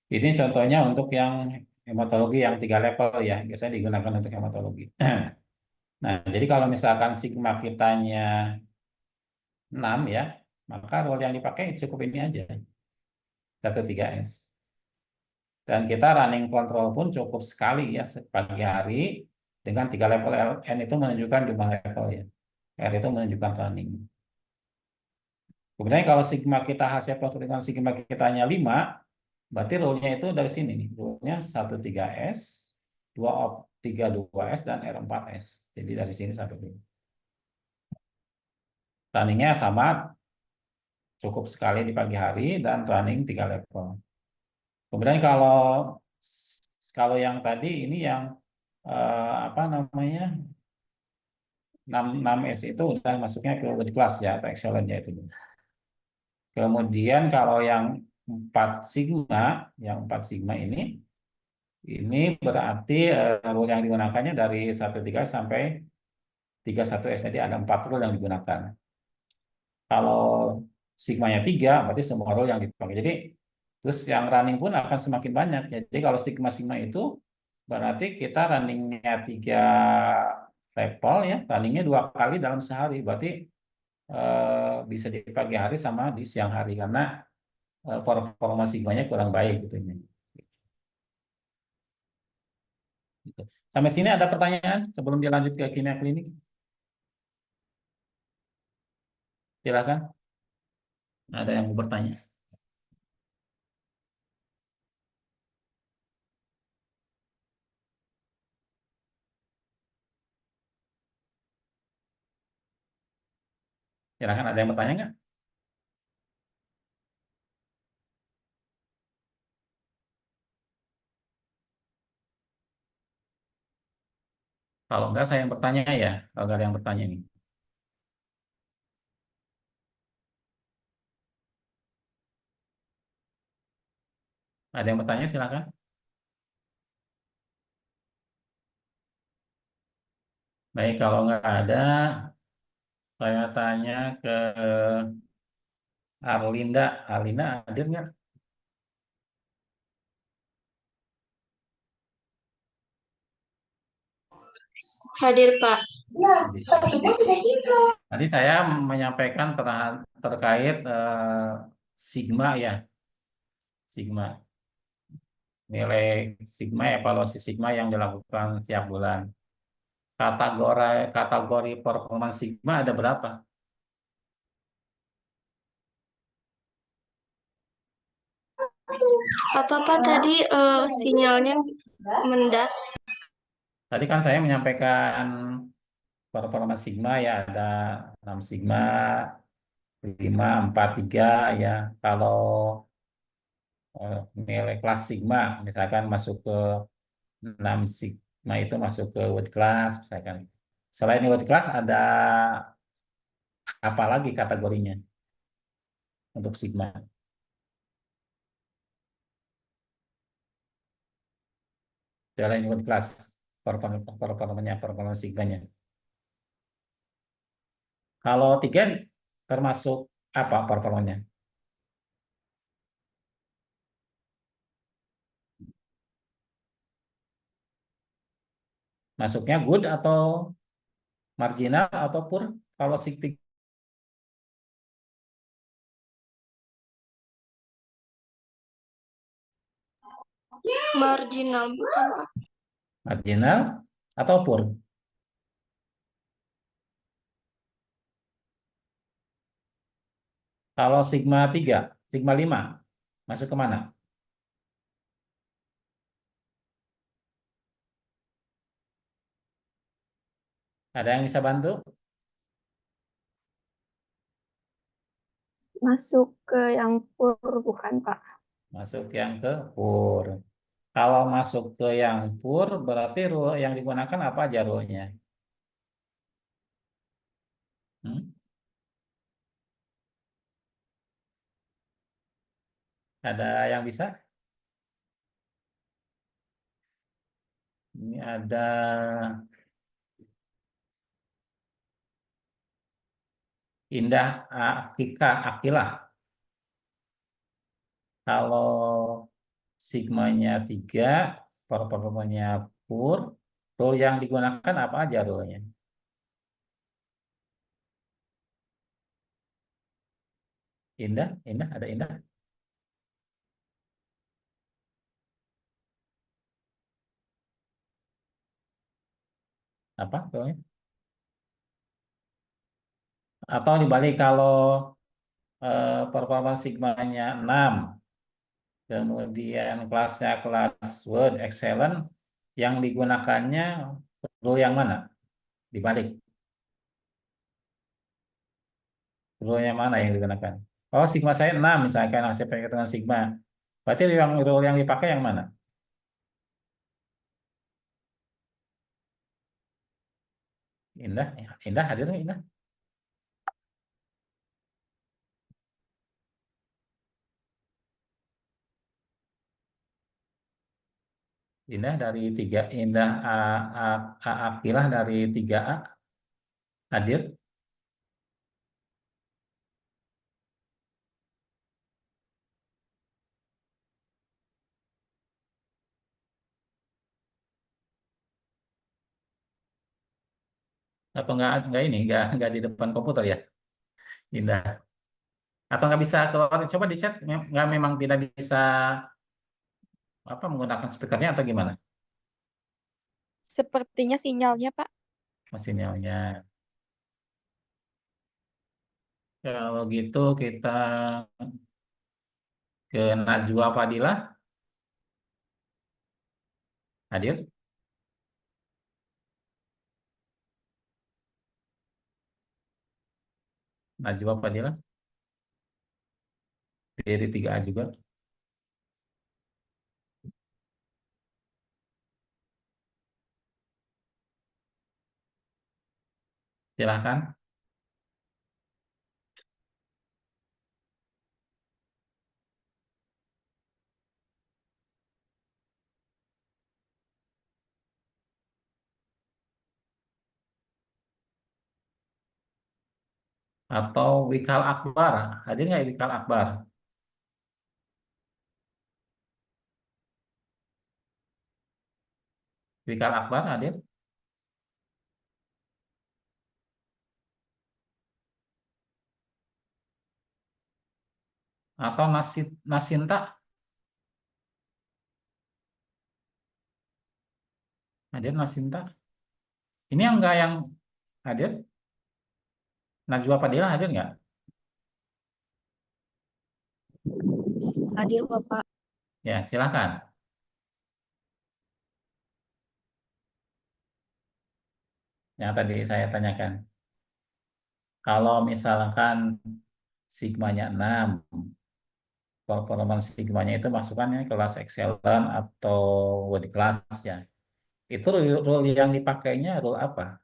Ini contohnya untuk yang hematologi yang 3 level ya, biasanya digunakan untuk hematologi. Nah, jadi kalau misalkan sigma kitanya 6 ya, maka rule yang dipakai cukup ini aja, 1 3S. Dan kita running control pun cukup sekali ya, pagi hari dengan 3 level. N itu menunjukkan jumlah level ya. R itu menunjukkan running. Kemudian kalau sigma kita hasil dengan sigma kitanya 5, berarti rule-nya itu dari sini nih. Rule-nya 1 3S, 3 2S, dan R4S. Jadi dari sini sampai sini. Runningnya sama, cukup sekali di pagi hari dan running 3 level. Kemudian kalau kalau yang tadi ini yang apa namanya 6S itu udah masuknya ke world class ya, atau excellent ya itu. Kemudian kalau yang 4 sigma ini berarti rule yang digunakannya dari 1 3 sampai 3 1S, jadi ada 4 rule yang digunakan. Kalau sigmanya 3, berarti semua role yang dipakai. Jadi, terus yang running pun akan semakin banyak. Jadi, kalau sigma-sigma itu, berarti kita runningnya 3 level ya, runningnya 2 kali dalam sehari. Berarti bisa di pagi hari sama di siang hari, karena performa sigmanya kurang baik gitu. Gitu. Sampai sini ada pertanyaan sebelum dilanjut ke kimia klinik? Silakan. Ada yang mau bertanya? Silakan, ada yang bertanya nggak? Kalau enggak, saya yang bertanya ya. Kalau nggak ada yang bertanya nih. Ada yang bertanya, silakan. Baik, kalau nggak ada, saya tanya ke Arlinda. Arlinda hadir nggak? Hadir, Pak. Tadi saya menyampaikan terkait sigma ya. Sigma. Nilai sigma, evaluasi sigma yang dilakukan tiap bulan. Kategori performance sigma ada berapa? Apa-apa tadi sinyalnya mendat. Tadi kan saya menyampaikan performance sigma ya, ada 6 sigma, 5 4 3 ya. Kalau nilai kelas sigma misalkan masuk ke 6 sigma itu masuk ke world class misalkan. Selain world class ada apa lagi kategorinya untuk sigma? Selain world class, performanya sigmanya. Kalau 3 termasuk apa performanya? Masuknya good atau marginal atau poor? Kalau sig Marginal bukan, Pak? marginal atau poor? Kalau sigma 3, sigma 5, masuk ke mana? Ada yang bisa bantu? Masuk ke yang pur bukan, Pak? Masuk yang ke pur. Kalau masuk ke yang pur, berarti rule yang digunakan apa aja rule-nya? Hmm? Ada yang bisa? Ini ada Indah Akilah. Kalau sigmanya 3, performanya pur, rule yang digunakan apa aja rule-nya? Indah, ada Indah? Apa rule-nya? Atau dibalik kalau performa sigmanya 6, kemudian kelasnya kelas Word Excellent, yang digunakannya rule yang mana? Dibalik. Rule yang mana yang digunakan? Oh, sigma saya 6 misalkan hasil penghitungan sigma. Berarti yang rule yang dipakai yang mana? Indah hadir nggak, Indah? Indah dari 3, Indah Akilah dari 3A hadir. Apa enggak ini enggak di depan komputer ya, Indah? Atau nggak bisa keluar? Coba di chat, nggak memang tidak bisa apa menggunakan speakernya atau gimana? Sepertinya sinyalnya, Pak. Sinyalnya. Kalau gitu kita ke Najwa Fadilah hadir. Najwa Fadilah dari 3A juga. Silahkan. Atau Wikal Akbar. Hadir nggak Wikal Akbar? Wikal Akbar hadir? Atau Nasinta hadir? Nasinta. Ini yang enggak yang hadir? Najwa Fadilah hadir nggak? Hadir, Bapak. Ya, silahkan. Yang tadi saya tanyakan. Kalau misalkan sigmanya 6, performance sigmanya itu masukannya kelas excellent atau world class ya. Itu rule yang dipakainya rule apa?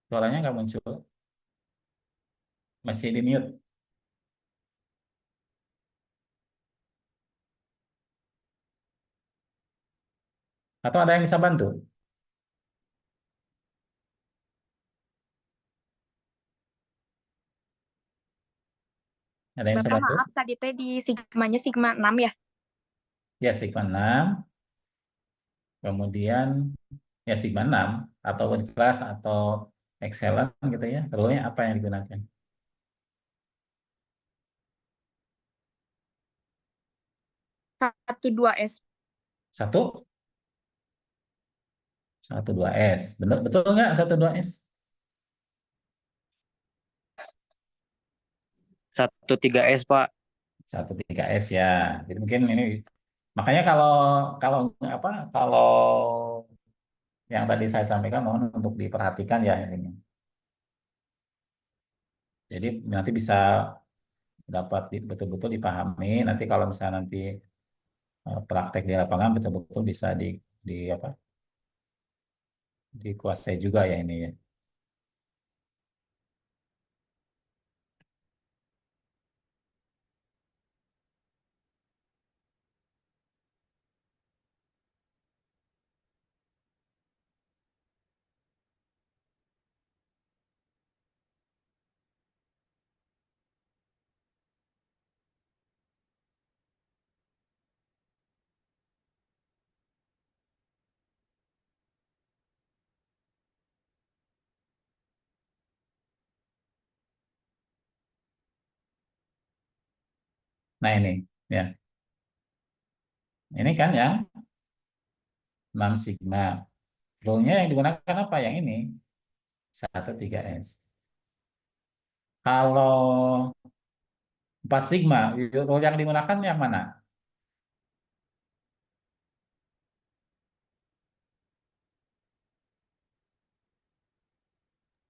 Suaranya nggak muncul. Masih di mute. Atau ada yang bisa bantu? Ada yang bisa Bapak bantu? maaf, tadi teh di sigmanya sigma 6 ya? Ya, sigma 6. Kemudian ya sigma 6 atau world class atau excellent gitu ya. Rule-nya apa yang digunakan? 1,2S. 1,2S. Betul nggak 1,2S? 1,3S, Pak. 1,3S ya. Jadi mungkin ini makanya kalau kalau apa kalau yang tadi saya sampaikan mohon untuk diperhatikan ya ini. Jadi nanti bisa dapat betul-betul dipahami. Nanti kalau misalnya nanti praktek di lapangan betul-betul bisa di apa dikuasai juga ya ini ya. Nah ini ya. Ini kan yang 6 sigma. Rule-nya yang digunakan apa? Yang ini 1,3S. Kalau 4 sigma, rule yang digunakan yang mana?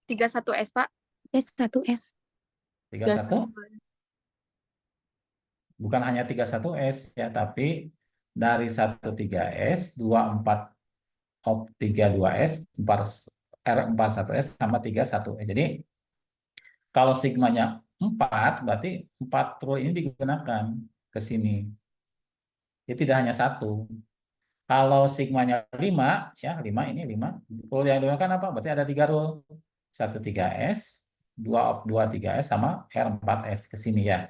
31S, Pak. S1S. 31? Bukan hanya 31S ya, tapi dari 1,3S, 24 32S, 4 R41S sama 31S. Jadi kalau sigmanya 4, berarti 4 rule ini digunakan ke sini. Jadi tidak hanya satu. Kalau sigmanya 5, ya 5 ini 5. Rule yang digunakan apa? Berarti ada 3 rule. 1,3S, 2 3S sama R4S ke sini ya.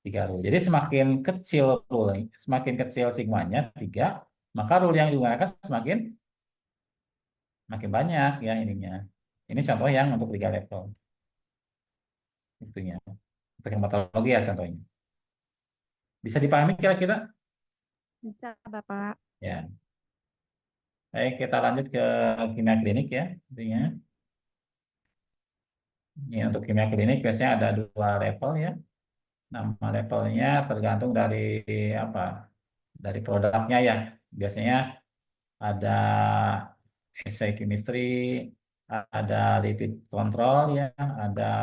3 rule. Jadi semakin kecil rule, semakin kecil sigmanya 3, maka rule yang digunakan semakin makin banyak ya ininya. Ini contoh yang untuk 3 level. Itunya. Untuk hematologi ya contohnya. Bisa dipahami kira-kira? Bisa, Bapak. Ya. Baik, kita lanjut ke kimia klinik ya. Intinya. Ini untuk kimia klinik biasanya ada 2 level ya. Nama levelnya tergantung dari apa? Dari produknya ya. Biasanya ada essay chemistry, ada lipid control ya, ada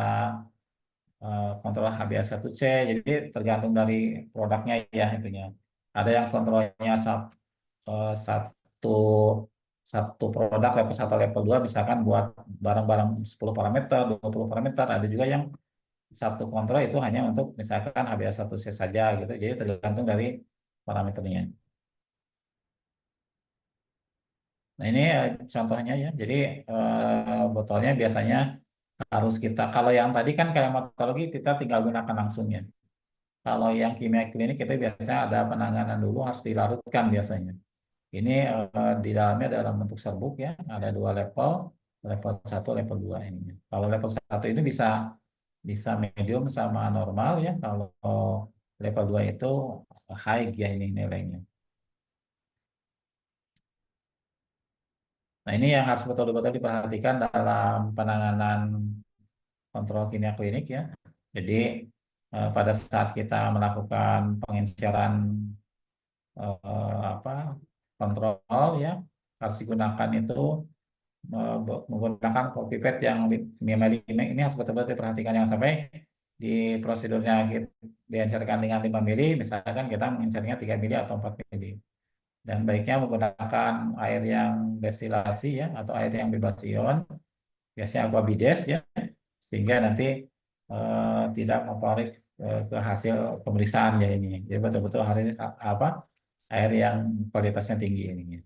kontrol HbA1c. Jadi tergantung dari produknya ya intinya. Ada yang kontrolnya satu satu produk level 1 level 2 misalkan buat barang-barang 10 parameter, 20 parameter. Ada juga yang satu kontrol itu hanya untuk misalkan HbA1c saja gitu. Jadi tergantung dari parameternya. Nah ini contohnya ya. Jadi botolnya biasanya harus kita, kalau yang tadi kan kayak hematologi kita tinggal gunakan langsung ya. Kalau yang kimia klinik kita biasanya ada penanganan dulu harus dilarutkan biasanya. Ini di dalamnya dalam bentuk serbuk ya, ada 2 level, level 1, level 2 ini. Kalau level 1 itu bisa bisa medium sama normal ya. Kalau level 2 itu high ya ini nilainya. Nah, ini yang harus betul-betul diperhatikan dalam penanganan kontrol kimia klinik ya. Jadi pada saat kita melakukan pengenceran apa kontrol ya harus digunakan itu menggunakan pipet yang 5 mili. Ini harus betul-betul diperhatikan yang sampai di prosedurnya kita diencerkan dengan 5 mili, misalkan kita mengencernya 3 mili atau 4 mili. Dan baiknya menggunakan air yang destilasi ya atau air yang bebas ion, biasanya aqua bides ya, sehingga nanti tidak mempengaruhi ke hasil pemeriksaan ya ini. Jadi betul-betul apa air yang kualitasnya tinggi ini.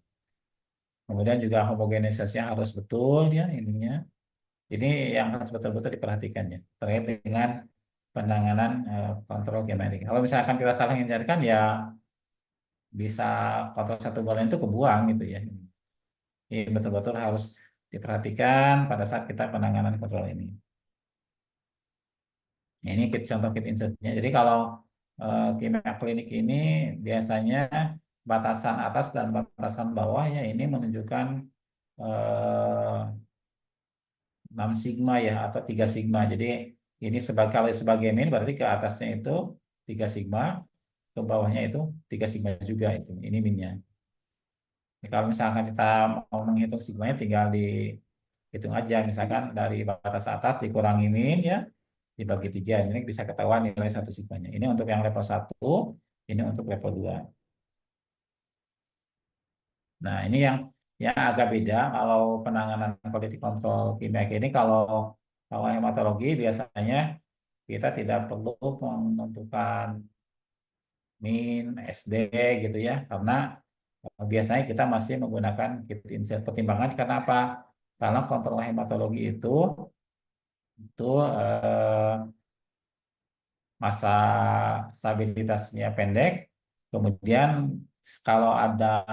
Kemudian juga homogenisasinya harus betul ya ininya. Ini yang harus betul-betul diperhatikan ya terkait dengan penanganan kontrol kimia. Kalau misalkan kita salah mengincarkan ya bisa kontrol satu bulan itu kebuang gitu ya. Ini betul-betul harus diperhatikan pada saat kita penanganan kontrol ini. Nah, ini contoh kit insertnya. Jadi kalau kimia klinik ini biasanya batasan atas dan batasan bawahnya ini menunjukkan 6 sigma ya atau 3 sigma. Jadi ini kalau sebagai min berarti ke atasnya itu 3 sigma, ke bawahnya itu 3 sigma juga itu. Ini minnya. Kalau misalkan kita mau menghitung sigmanya tinggal dihitung aja. Misalkan dari batas atas dikurangi min ya, dibagi 3. Ini bisa ketahuan nilai 1 sigmanya. Ini untuk yang level 1, ini untuk level 2. Nah, ini yang agak beda kalau penanganan quality control kimia ini kalau hematologi biasanya kita tidak perlu menentukan min, SD gitu ya, karena biasanya kita masih menggunakan kit insert. Pertimbangan karena apa? Karena kontrol hematologi itu masa stabilitasnya pendek, kemudian kalau ada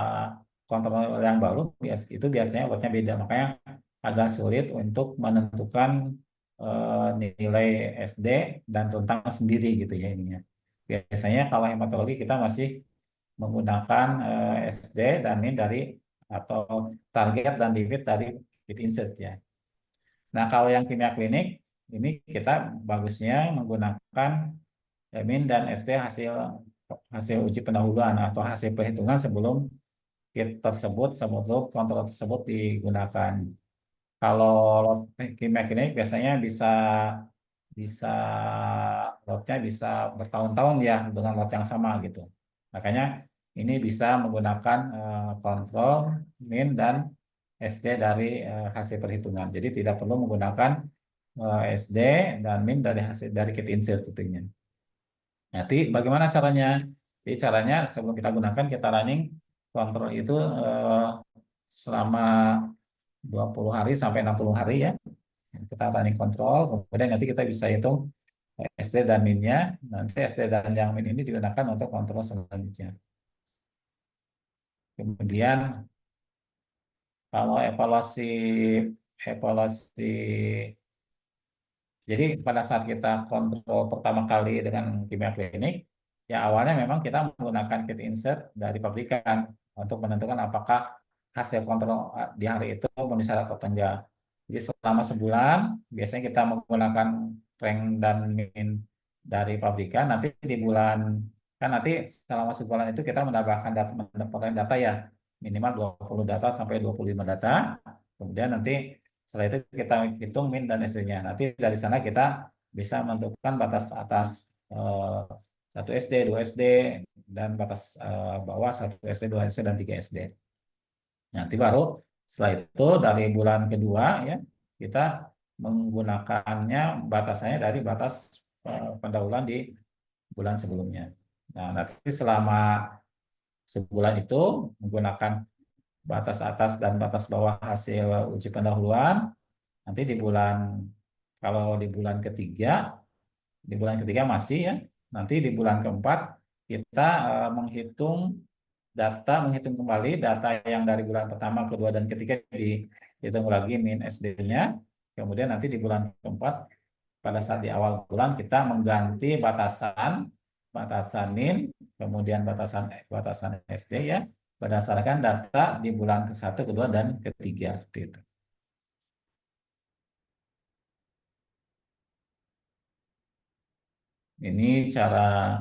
kontrol yang baru itu biasanya lotnya beda, makanya agak sulit untuk menentukan nilai SD dan rentang sendiri gitu ya ininya. Biasanya kalau hematologi kita masih menggunakan SD dan min dari atau target dan limit dari kit insert ya. Nah, kalau yang kimia klinik ini kita bagusnya menggunakan min dan SD hasil hasil uji pendahuluan atau hasil perhitungan sebelum kit tersebut, sebelum kontrol tersebut digunakan. Kalau lot kimia klinik biasanya bisa bisa lotnya bisa bertahun-tahun ya dengan lot yang sama gitu. Makanya ini bisa menggunakan kontrol min dan SD dari hasil perhitungan. Jadi tidak perlu menggunakan SD dan min dari hasil dari kit insert tentunya. Nanti bagaimana caranya? Jadi caranya sebelum kita gunakan kita running kontrol itu selama 20 hari sampai 60 hari ya. Kita running kontrol, kemudian nanti kita bisa hitung SD dan min-nya. Nanti SD dan yang min ini digunakan untuk kontrol selanjutnya. Kemudian kalau evaluasi evaluasi jadi pada saat kita kontrol pertama kali dengan kimia klinik, ya awalnya memang kita menggunakan kit insert dari pabrikan untuk menentukan apakah hasil kontrol di hari itu memenuhi syarat atau enggak. Jadi selama sebulan, biasanya kita menggunakan rank dan min dari pabrikan. Nanti di bulan, kan nanti selama sebulan itu kita mendapatkan data ya, minimal 20 data sampai 25 data. Kemudian nanti setelah itu kita hitung min dan SD-nya. Nanti dari sana kita bisa menentukan batas atas 1 SD, 2 SD, dan batas bawah 1 SD, 2 SD, dan 3 SD. Nanti baru setelah itu dari bulan kedua ya kita menggunakannya batasannya dari batas pendahuluan di bulan sebelumnya. Nah, nanti selama sebulan itu menggunakan batas atas dan batas bawah hasil uji pendahuluan. Nanti kalau di bulan ketiga masih ya. Nanti di bulan keempat kita menghitung kembali data yang dari bulan pertama, kedua, dan ketiga dihitung lagi min SD-nya. Kemudian nanti di bulan keempat pada saat di awal bulan kita mengganti batasan min, kemudian batasan SD ya, berdasarkan data di bulan ke-1, kedua, dan ketiga seperti itu. Ini cara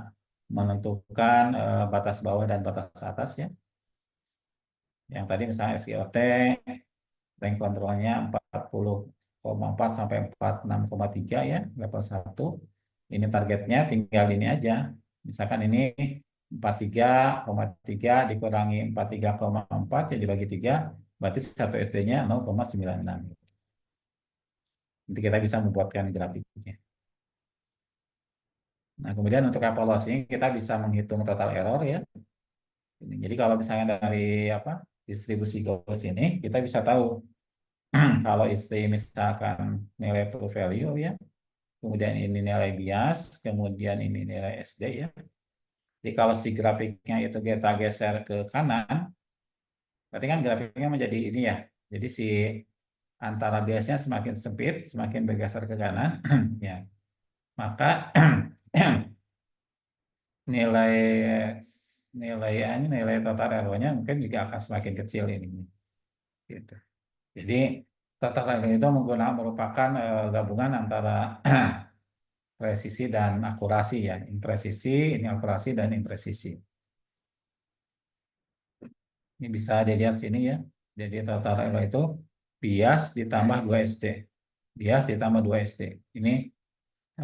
menentukan batas bawah dan batas atas ya. Yang tadi misalnya SGOT, rank kontrolnya 40,4 sampai 46,3 ya, level 1. Ini targetnya tinggal ini aja. Misalkan ini 43,3 dikurangi 43,4 ya dibagi 3, berarti 1 SD-nya 0,96. Nanti kita bisa membuatkan grafiknya. Nah, kemudian untuk evaluasi kita bisa menghitung total error ya. Jadi kalau misalnya dari distribusi Gauss ini kita bisa tahu kalau istri misalkan nilai true value ya, kemudian ini nilai bias, kemudian ini nilai SD ya. Jadi kalau si grafiknya itu kita geser ke kanan, berarti kan grafiknya menjadi ini ya. Jadi si antara biasnya semakin sempit, semakin bergeser ke kanan, ya. Maka nilai nilai total errornya mungkin juga akan semakin kecil ini. Gitu. Jadi total error itu merupakan gabungan antara presisi dan akurasi ya, impresisi, ini akurasi dan impresisi. Ini bisa dilihat sini ya. Jadi total error itu bias ditambah 2 SD. Bias ditambah 2 SD. Ini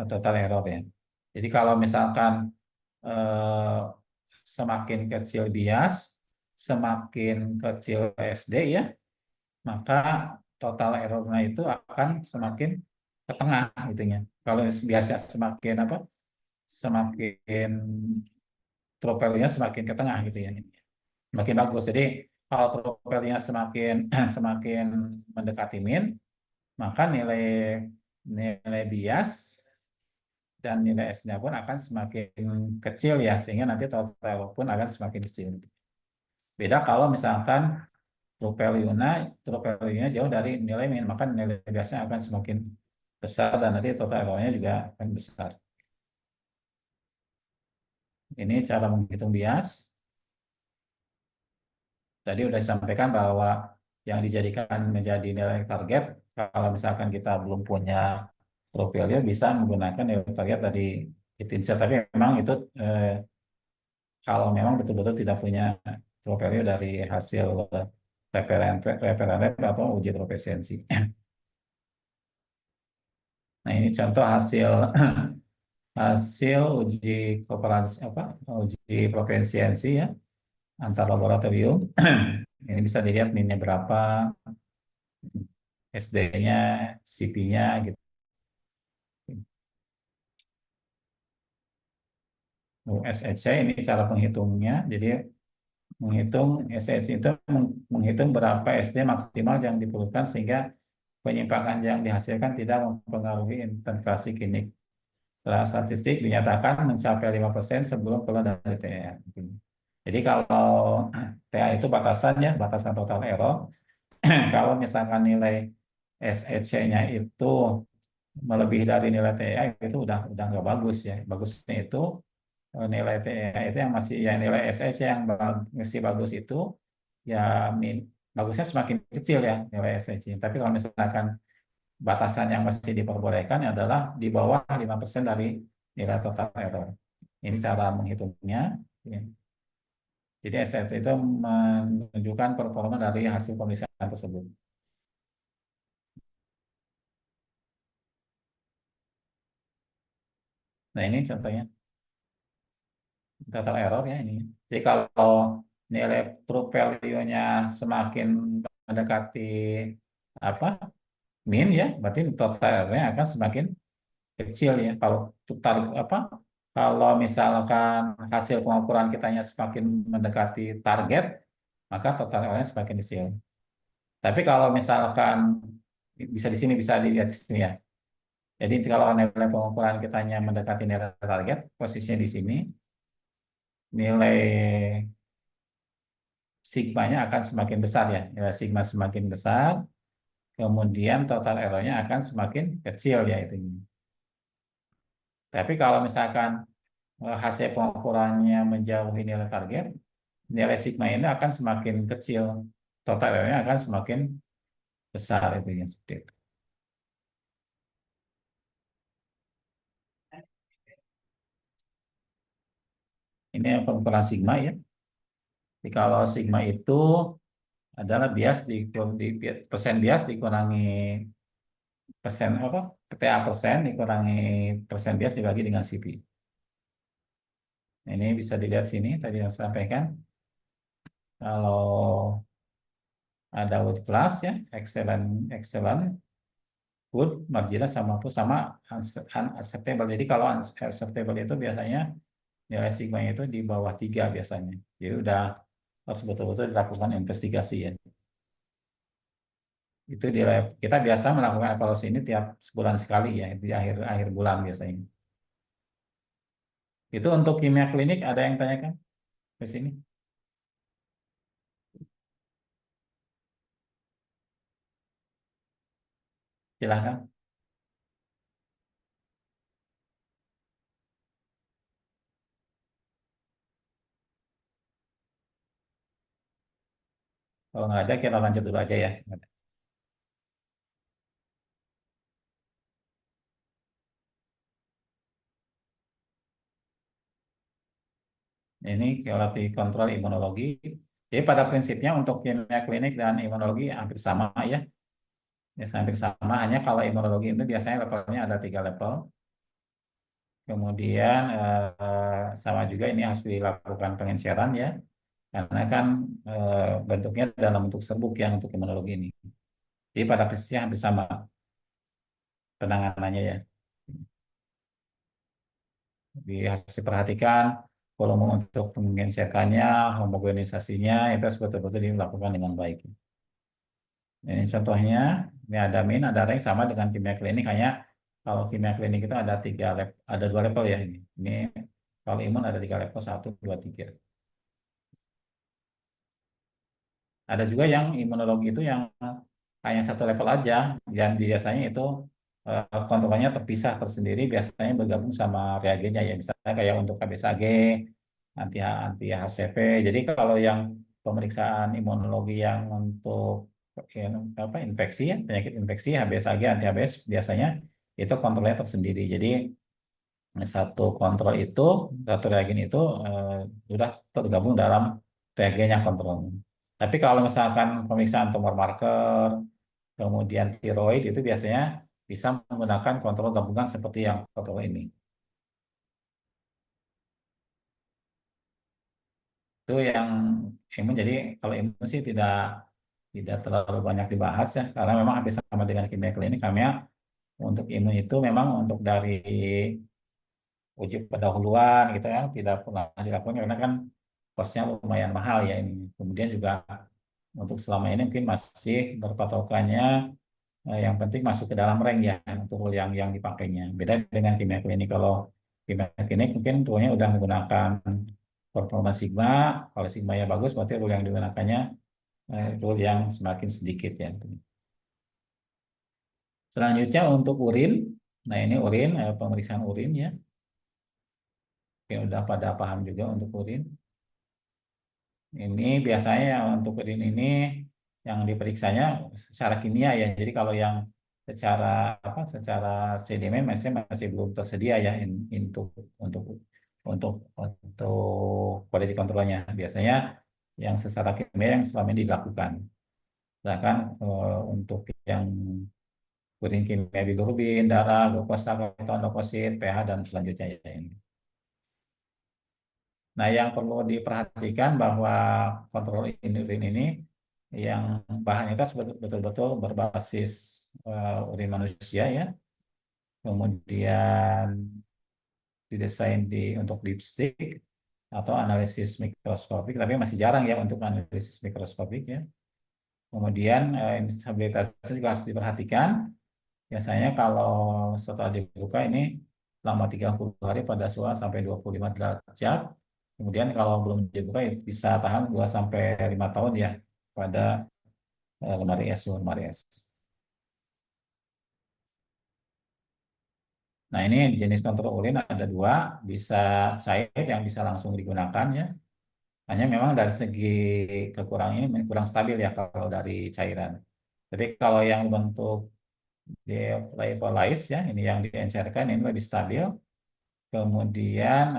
total error ya. Jadi kalau misalkan eh, semakin kecil bias, semakin kecil SD ya, maka total errornya itu akan semakin ke tengah gitunya. Kalau biasanya semakin apa? Semakin true value-nya semakin ke tengah gitu ya. Semakin bagus. Jadi kalau true value-nya semakin semakin mendekati min, maka nilai nilai bias dan nilai S-nya pun akan semakin kecil ya, sehingga nanti total pun akan semakin kecil. Beda kalau misalkan true value-nya jauh dari nilai min, maka nilai biasnya akan semakin besar dan nanti total error-nya juga akan besar. Ini cara menghitung bias. Tadi sudah disampaikan bahwa yang dijadikan menjadi nilai target, kalau misalkan kita belum punya true value, bisa menggunakan nilai target dari insert. Tapi memang itu kalau memang betul-betul tidak punya true value dari hasil referen lab atau uji profesiensi. Nah, ini contoh hasil hasil uji kooperasi apa uji profesiensi ya antar laboratorium. Ini bisa dilihat minnya berapa, SD-nya, CP-nya gitu. SHC ini cara penghitungnya. Jadi menghitung SHC itu menghitung berapa SD maksimal yang diperlukan sehingga penyimpangan yang dihasilkan tidak mempengaruhi interpretasi klinik. Setelah statistik dinyatakan mencapai 5% sebelum keluar dari TA. Jadi kalau TA itu batasannya, batasan total error. Kalau misalkan nilai SHC-nya itu melebihi dari nilai TA itu udah nggak bagus ya. Bagusnya itu nilai TA itu yang masih ya nilai SHC yang masih bagus itu ya bagusnya semakin kecil ya nilai SHC. Tapi kalau misalkan batasan yang masih diperbolehkan adalah di bawah 5% dari nilai total error. Ini cara menghitungnya. Ya. Jadi SHC itu menunjukkan performa dari hasil pemeriksaan tersebut. Nah ini contohnya total error ya ini. Jadi kalau nilai true value-nya semakin mendekati apa min ya, berarti total error-nya akan semakin kecil ya. Kalau apa? Kalau misalkan hasil pengukuran kitanya semakin mendekati target, maka total error-nya semakin kecil. Tapi kalau misalkan bisa di sini bisa dilihat di sini ya. Jadi kalau nilai pengukuran kitanya mendekati nilai target, posisinya di sini, nilai sigmanya akan semakin besar ya. Nilai sigma semakin besar, kemudian total error-nya akan semakin kecil ya itu. Tapi kalau misalkan hasil pengukurannya menjauhi nilai target, nilai sigma ini akan semakin kecil, total error-nya akan semakin besar itu ya seperti itu. Ini pengukuran sigma ya. Jadi kalau sigma itu adalah bias di persen bias dikurangi persen apa PTA persen dikurangi persen bias dibagi dengan CP. Ini bisa dilihat sini tadi yang saya sampaikan. Kalau ada wood class ya, excellent, excellent, good, marginal sama unacceptable. Jadi kalau unacceptable itu biasanya nilai sigma itu di bawah 3 biasanya. Jadi udah harus betul-betul dilakukan investigasi ya. Itu di lab. Kita biasa melakukan evaluasi ini tiap sebulan sekali ya, di akhir akhir bulan biasanya. Itu untuk kimia klinik ada yang tanyakan ke sini? Silahkan. Kalau nggak ada, kita lanjut dulu aja ya. Ini quality control imunologi. Jadi pada prinsipnya untuk kimia klinik dan imunologi hampir sama ya. Biasanya hampir sama, hanya kalau imunologi itu biasanya levelnya ada 3 level. Kemudian sama juga ini harus dilakukan pengenceran ya. Karena kan bentuknya dalam bentuk serbuk yang untuk imunologi ini. Jadi pada prinsipnya hampir sama penanganannya ya. Jadi harus diperhatikan volume untuk penggencekannya, homogenisasinya itu harus betul-betul dilakukan dengan baik. Ini contohnya, ini ada min, ada rank sama dengan kimia klinik, hanya kalau kimia klinik itu ada 3 level, ada 2 level ya ini. Ini kalau imun ada 3 level, 1, 2, 3. Ada juga yang imunologi itu yang hanya 1 level aja, dan biasanya itu kontrolnya terpisah tersendiri, biasanya bergabung sama reagennya ya, misalnya kayak untuk KBSAG, anti anti HCV. Jadi kalau yang pemeriksaan imunologi yang untuk infeksi ya, penyakit infeksi HBsAg, anti HBs biasanya itu kontrolnya tersendiri. Jadi satu kontrol itu, satu reagen itu sudah tergabung dalam reagen yang kontrol. Tapi kalau misalkan pemeriksaan tumor marker, kemudian tiroid itu biasanya bisa menggunakan kontrol gabungan seperti yang kontrol ini. Itu yang imun. Jadi kalau imun sih tidak terlalu banyak dibahas ya, karena memang hampir sama dengan kimia klinik. Kami untuk imun itu memang untuk dari uji pendahuluan gitu ya tidak pernah dilakukan karena kan kosnya lumayan mahal ya ini. Kemudian juga untuk selama ini mungkin masih berpatokannya yang penting masuk ke dalam rank ya untuk yang dipakainya. Beda dengan kimia klinik. Kalau kimia klinik mungkin toolnya udah menggunakan performa sigma. Kalau sigma ya bagus, berarti tool yang digunakannya tool yang semakin sedikit ya. Selanjutnya untuk urin. Nah ini urin, pemeriksaan urin ya. Mungkin udah pada paham juga untuk urin. Ini biasanya untuk urin ini yang diperiksanya secara kimia ya. Jadi kalau yang secara secara sedimen masih belum tersedia ya untuk untuk untuk quality controlnya. Biasanya yang secara kimia yang selama ini dilakukan. Bahkan untuk yang urin kimia bilirubin, darah, glukosa, keton, leukosit, pH dan selanjutnya ya ini. Nah, yang perlu diperhatikan bahwa kontrol urin ini yang bahannya itu betul-betul berbasis urin manusia ya. Kemudian didesain untuk dipstick atau analisis mikroskopik, tapi masih jarang ya untuk analisis mikroskopik ya. Kemudian instabilitasnya juga harus diperhatikan. Biasanya kalau setelah dibuka ini selama 30 hari pada suhu sampai 25 derajat. Kemudian kalau belum dibuka ya bisa tahan 2 sampai 5 tahun ya pada lemari es, lemari es. Nah ini jenis kontrol urin ada 2, bisa cair yang bisa langsung digunakan ya. Hanya memang dari segi kekurangan ini kurang stabil ya kalau dari cairan. Tapi kalau yang bentuk di lyophilized ya, ini yang diencerkan ini lebih stabil. Kemudian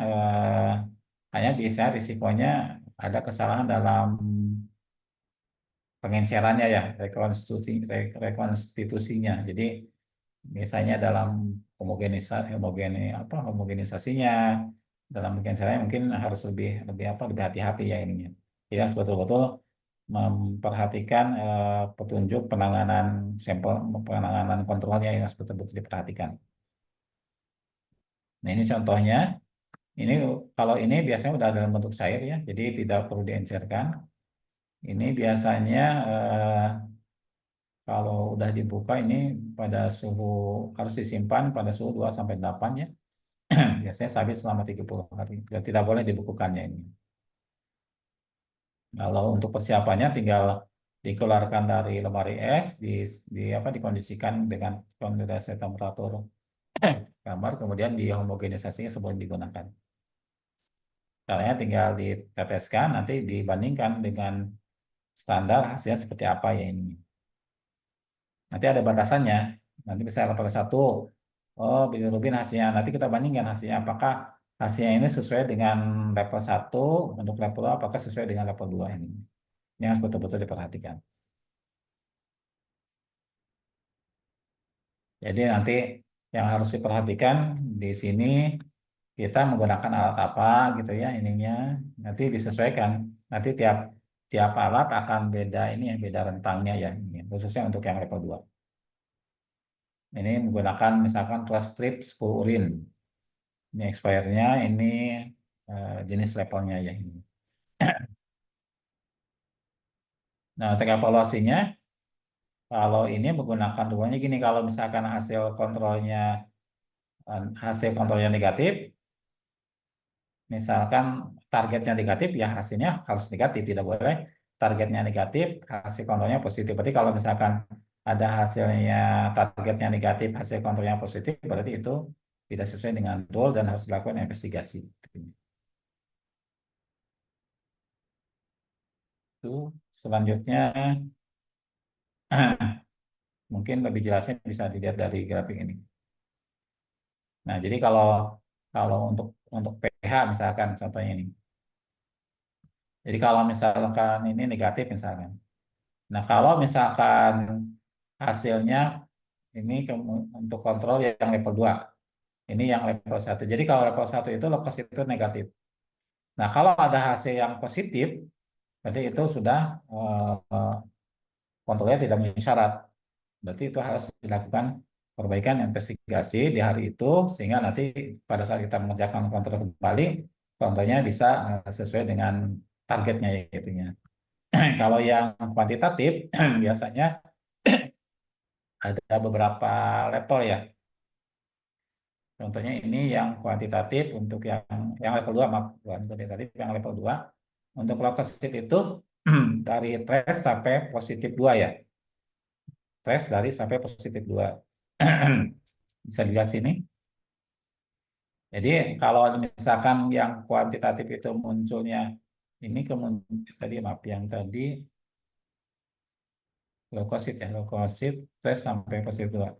hanya bisa risikonya ada kesalahan dalam pengencerannya ya, rekonstitusinya. Jadi misalnya dalam homogenisasinya, dalam pengencerannya mungkin harus lebih hati-hati ya ininya. Jadi harus betul-betul memperhatikan petunjuk penanganan sampel, penanganan kontrolnya yang harus betul-betul diperhatikan. Nah ini contohnya. Ini kalau ini biasanya udah dalam bentuk cair ya, jadi tidak perlu diencerkan. Ini biasanya kalau udah dibuka ini pada suhu harus disimpan pada suhu 2 sampai 8 ya. Biasanya stabil selama 30 hari. Dan tidak boleh dibekukannya ini. Kalau untuk persiapannya tinggal dikeluarkan dari lemari es, dikondisikan dengan kondensasi temperatur kamar, kemudian dihomogenisasinya sebelum digunakan. Caranya tinggal diteteskan, nanti dibandingkan dengan standar hasilnya seperti apa ya ini. Nanti ada batasannya. Nanti bisa level 1. Oh, bilirubin hasilnya. Nanti kita bandingkan hasilnya. Apakah hasilnya ini sesuai dengan level 1 untuk level 2, apakah sesuai dengan level 2 ini. Ini harus betul-betul diperhatikan. Jadi nanti yang harus diperhatikan di sini kita menggunakan alat apa gitu ya ininya. Nanti disesuaikan. Nanti tiap tiap alat akan beda ini ya, beda rentangnya ya. Ini, khususnya untuk yang level 2. Ini menggunakan misalkan kelas strip 10 urin. Ini expirednya, ini jenis levelnya ya ini. Nah, untuk evaluasinya, kalau ini menggunakan ruangnya gini, kalau misalkan hasil kontrolnya negatif, misalkan targetnya negatif, ya hasilnya harus negatif, tidak boleh targetnya negatif, hasil kontrolnya positif. Berarti kalau misalkan ada hasilnya targetnya negatif, hasil kontrolnya positif, berarti itu tidak sesuai dengan rule dan harus dilakukan investigasi. Itu selanjutnya mungkin lebih jelasnya bisa dilihat dari grafik ini. Nah, jadi kalau kalau untuk pH misalkan contohnya ini. Jadi kalau misalkan ini negatif misalkan. Nah, kalau misalkan hasilnya ini untuk kontrol yang level 2. Ini yang level 1. Jadi kalau level 1 itu lokasi itu negatif. Nah, kalau ada hasil yang positif, berarti itu sudah kontrolnya tidak memenuhi syarat. Berarti itu harus dilakukan perbaikan investigasi di hari itu sehingga nanti pada saat kita mengerjakan kontrol kembali, kontrolnya bisa sesuai dengan targetnya yaitu. Kalau yang kuantitatif biasanya ada beberapa level ya. Contohnya ini yang kuantitatif untuk yang level 2 maaf, bukan kuantitatif yang level 2. Untuk leukosit itu dari trace sampai positif 2 ya. Trace dari sampai positif 2. Bisa dilihat sini. Jadi kalau misalkan yang kuantitatif itu munculnya ini tadi maaf yang tadi leukosit ya, leukosit trace sampai positif 2.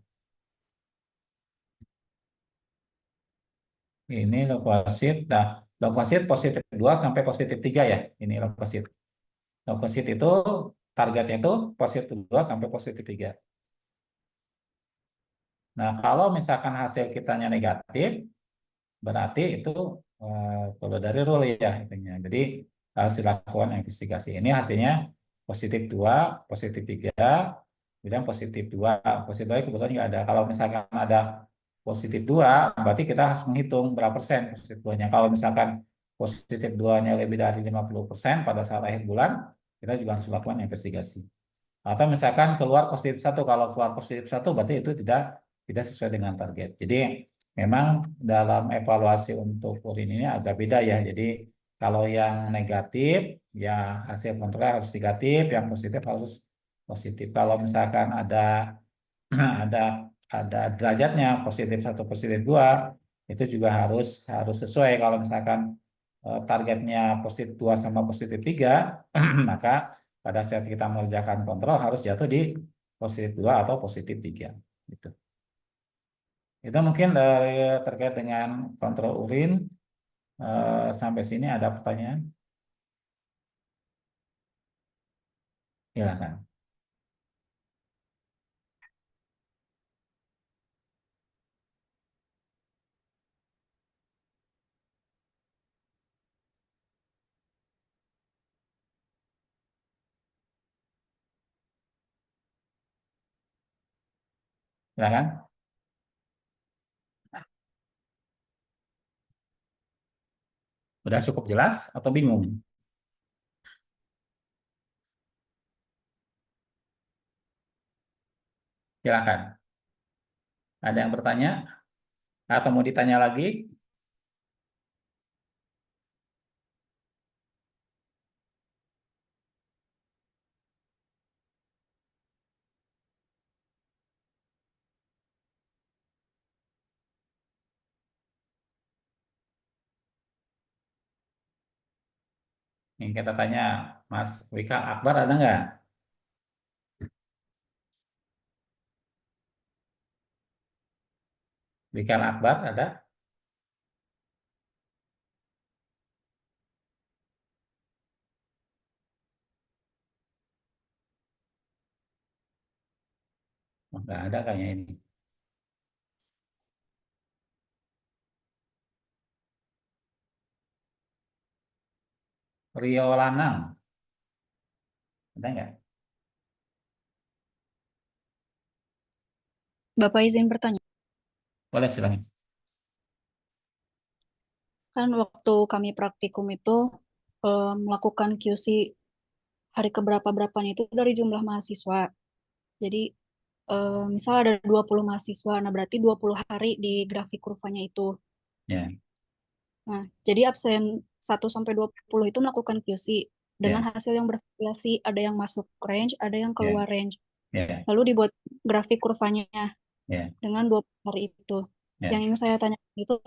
Ini leukosit. Nah, leukosit positif 2 sampai positif 3 ya. Ini leukosit. Leukosit itu targetnya itu positif 2 sampai positif 3. Nah, kalau misalkan hasil kitanya negatif, berarti itu kalau dari rule ya itunya. Jadi harus dilakukan investigasi. Ini hasilnya positif 2, positif 3, kemudian positif 2. Positif 2 kebetulan nggak ada. Kalau misalkan ada positif 2, berarti kita harus menghitung berapa persen positif 2-nya. Kalau misalkan positif 2-nya lebih dari 50% pada saat akhir bulan, kita juga harus lakukan investigasi. Atau misalkan keluar positif 1, kalau keluar positif 1 berarti itu tidak sesuai dengan target. Jadi memang dalam evaluasi untuk urin ini agak beda ya. Jadi kalau yang negatif ya hasil kontrolnya harus negatif, yang positif harus positif. Kalau misalkan ada ada ada derajatnya positif 1 positif 2 itu juga harus sesuai. Kalau misalkan targetnya positif 2 sama positif 3 maka pada saat kita mengerjakan kontrol harus jatuh di positif 2 atau positif 3 gitu. Itu mungkin dari terkait dengan kontrol urin. Sampai sini ada pertanyaan? Silakan. Silakan. Udah cukup jelas atau bingung? Silakan. Ada yang bertanya atau mau ditanya lagi? Yang kita tanya, Mas Wika Akbar ada nggak? Wika Akbar ada? Oh, nggak ada kayaknya ini. Rio Lanang, ada nggak? Bapak izin bertanya. Boleh silakan. Kan waktu kami praktikum itu melakukan QC hari keberapa-berapanya itu dari jumlah mahasiswa. Jadi misal ada 20 mahasiswa, nah berarti 20 hari di grafik kurvanya itu. Ya, Nah, jadi absen 1 sampai 20 itu melakukan QC dengan ya, hasil yang bervariasi, ada yang masuk range, ada yang ya, keluar range. ya, Lalu dibuat grafik kurvanya ya, dengan 20 hari itu. ya. Yang ingin saya tanya itu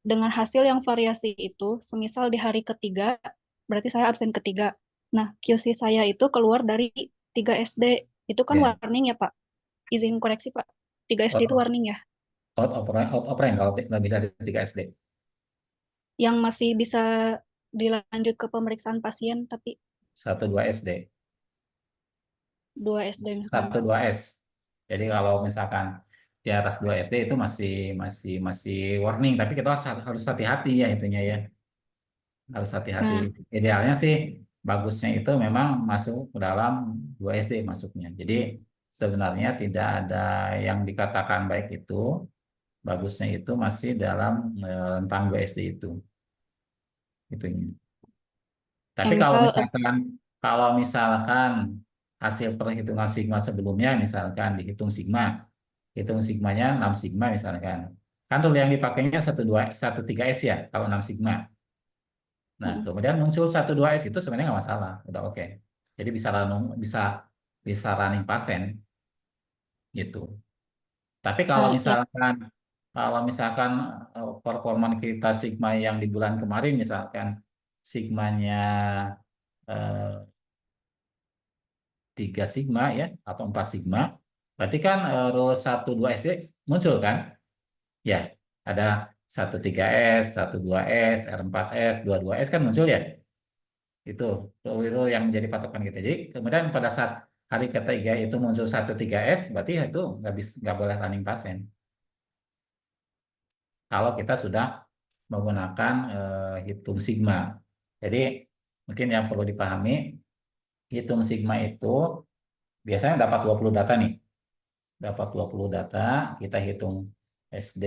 dengan hasil yang variasi itu, semisal di hari ketiga, berarti saya absen ketiga. Nah, QC saya itu keluar dari 3 SD. Itu kan Ya. warning ya, Pak? Izin koreksi, Pak. 3 SD itu Out, warning ya? out of rank kalau lebih dari 3 SD. Yang masih bisa dilanjut ke pemeriksaan pasien, tapi 1-2 SD. 2 SD misalkan. 1-2 S. Jadi kalau misalkan di atas 2 SD itu masih warning, tapi kita harus hati-hati ya itunya ya. Harus hati-hati. Nah, Idealnya sih bagusnya itu memang masuk ke dalam 2 SD masuknya. Jadi sebenarnya tidak ada yang dikatakan baik itu, bagusnya itu masih dalam rentang 2 SD itu. Itunya. Tapi yang misal kalau misalkan hasil perhitungan sigma sebelumnya misalkan dihitung sigma, hitung sigmanya 6 sigma misalkan. Kan dulu yang dipakainya 1,3 S ya kalau 6 sigma. Nah, mm, kemudian muncul 1,2 S itu sebenarnya nggak masalah, udah oke. Jadi bisa bisa running pasien gitu. Tapi ya, kalau misalkan performa kita sigma yang di bulan kemarin misalkan sigmanya eh, 3 sigma ya atau 4 sigma, berarti kan rules 1,2 S muncul kan? Ya, ada 1,3 S, 1,2 S, R4S, 2,2 S kan muncul ya? Itu rule yang menjadi patokan kita. Jadi kemudian pada saat hari ketiga itu muncul 1,3 S, berarti itu nggak boleh running pasien. Kalau kita sudah menggunakan hitung sigma. Jadi mungkin yang perlu dipahami, hitung sigma itu biasanya dapat 20 data nih. Dapat 20 data, kita hitung SD,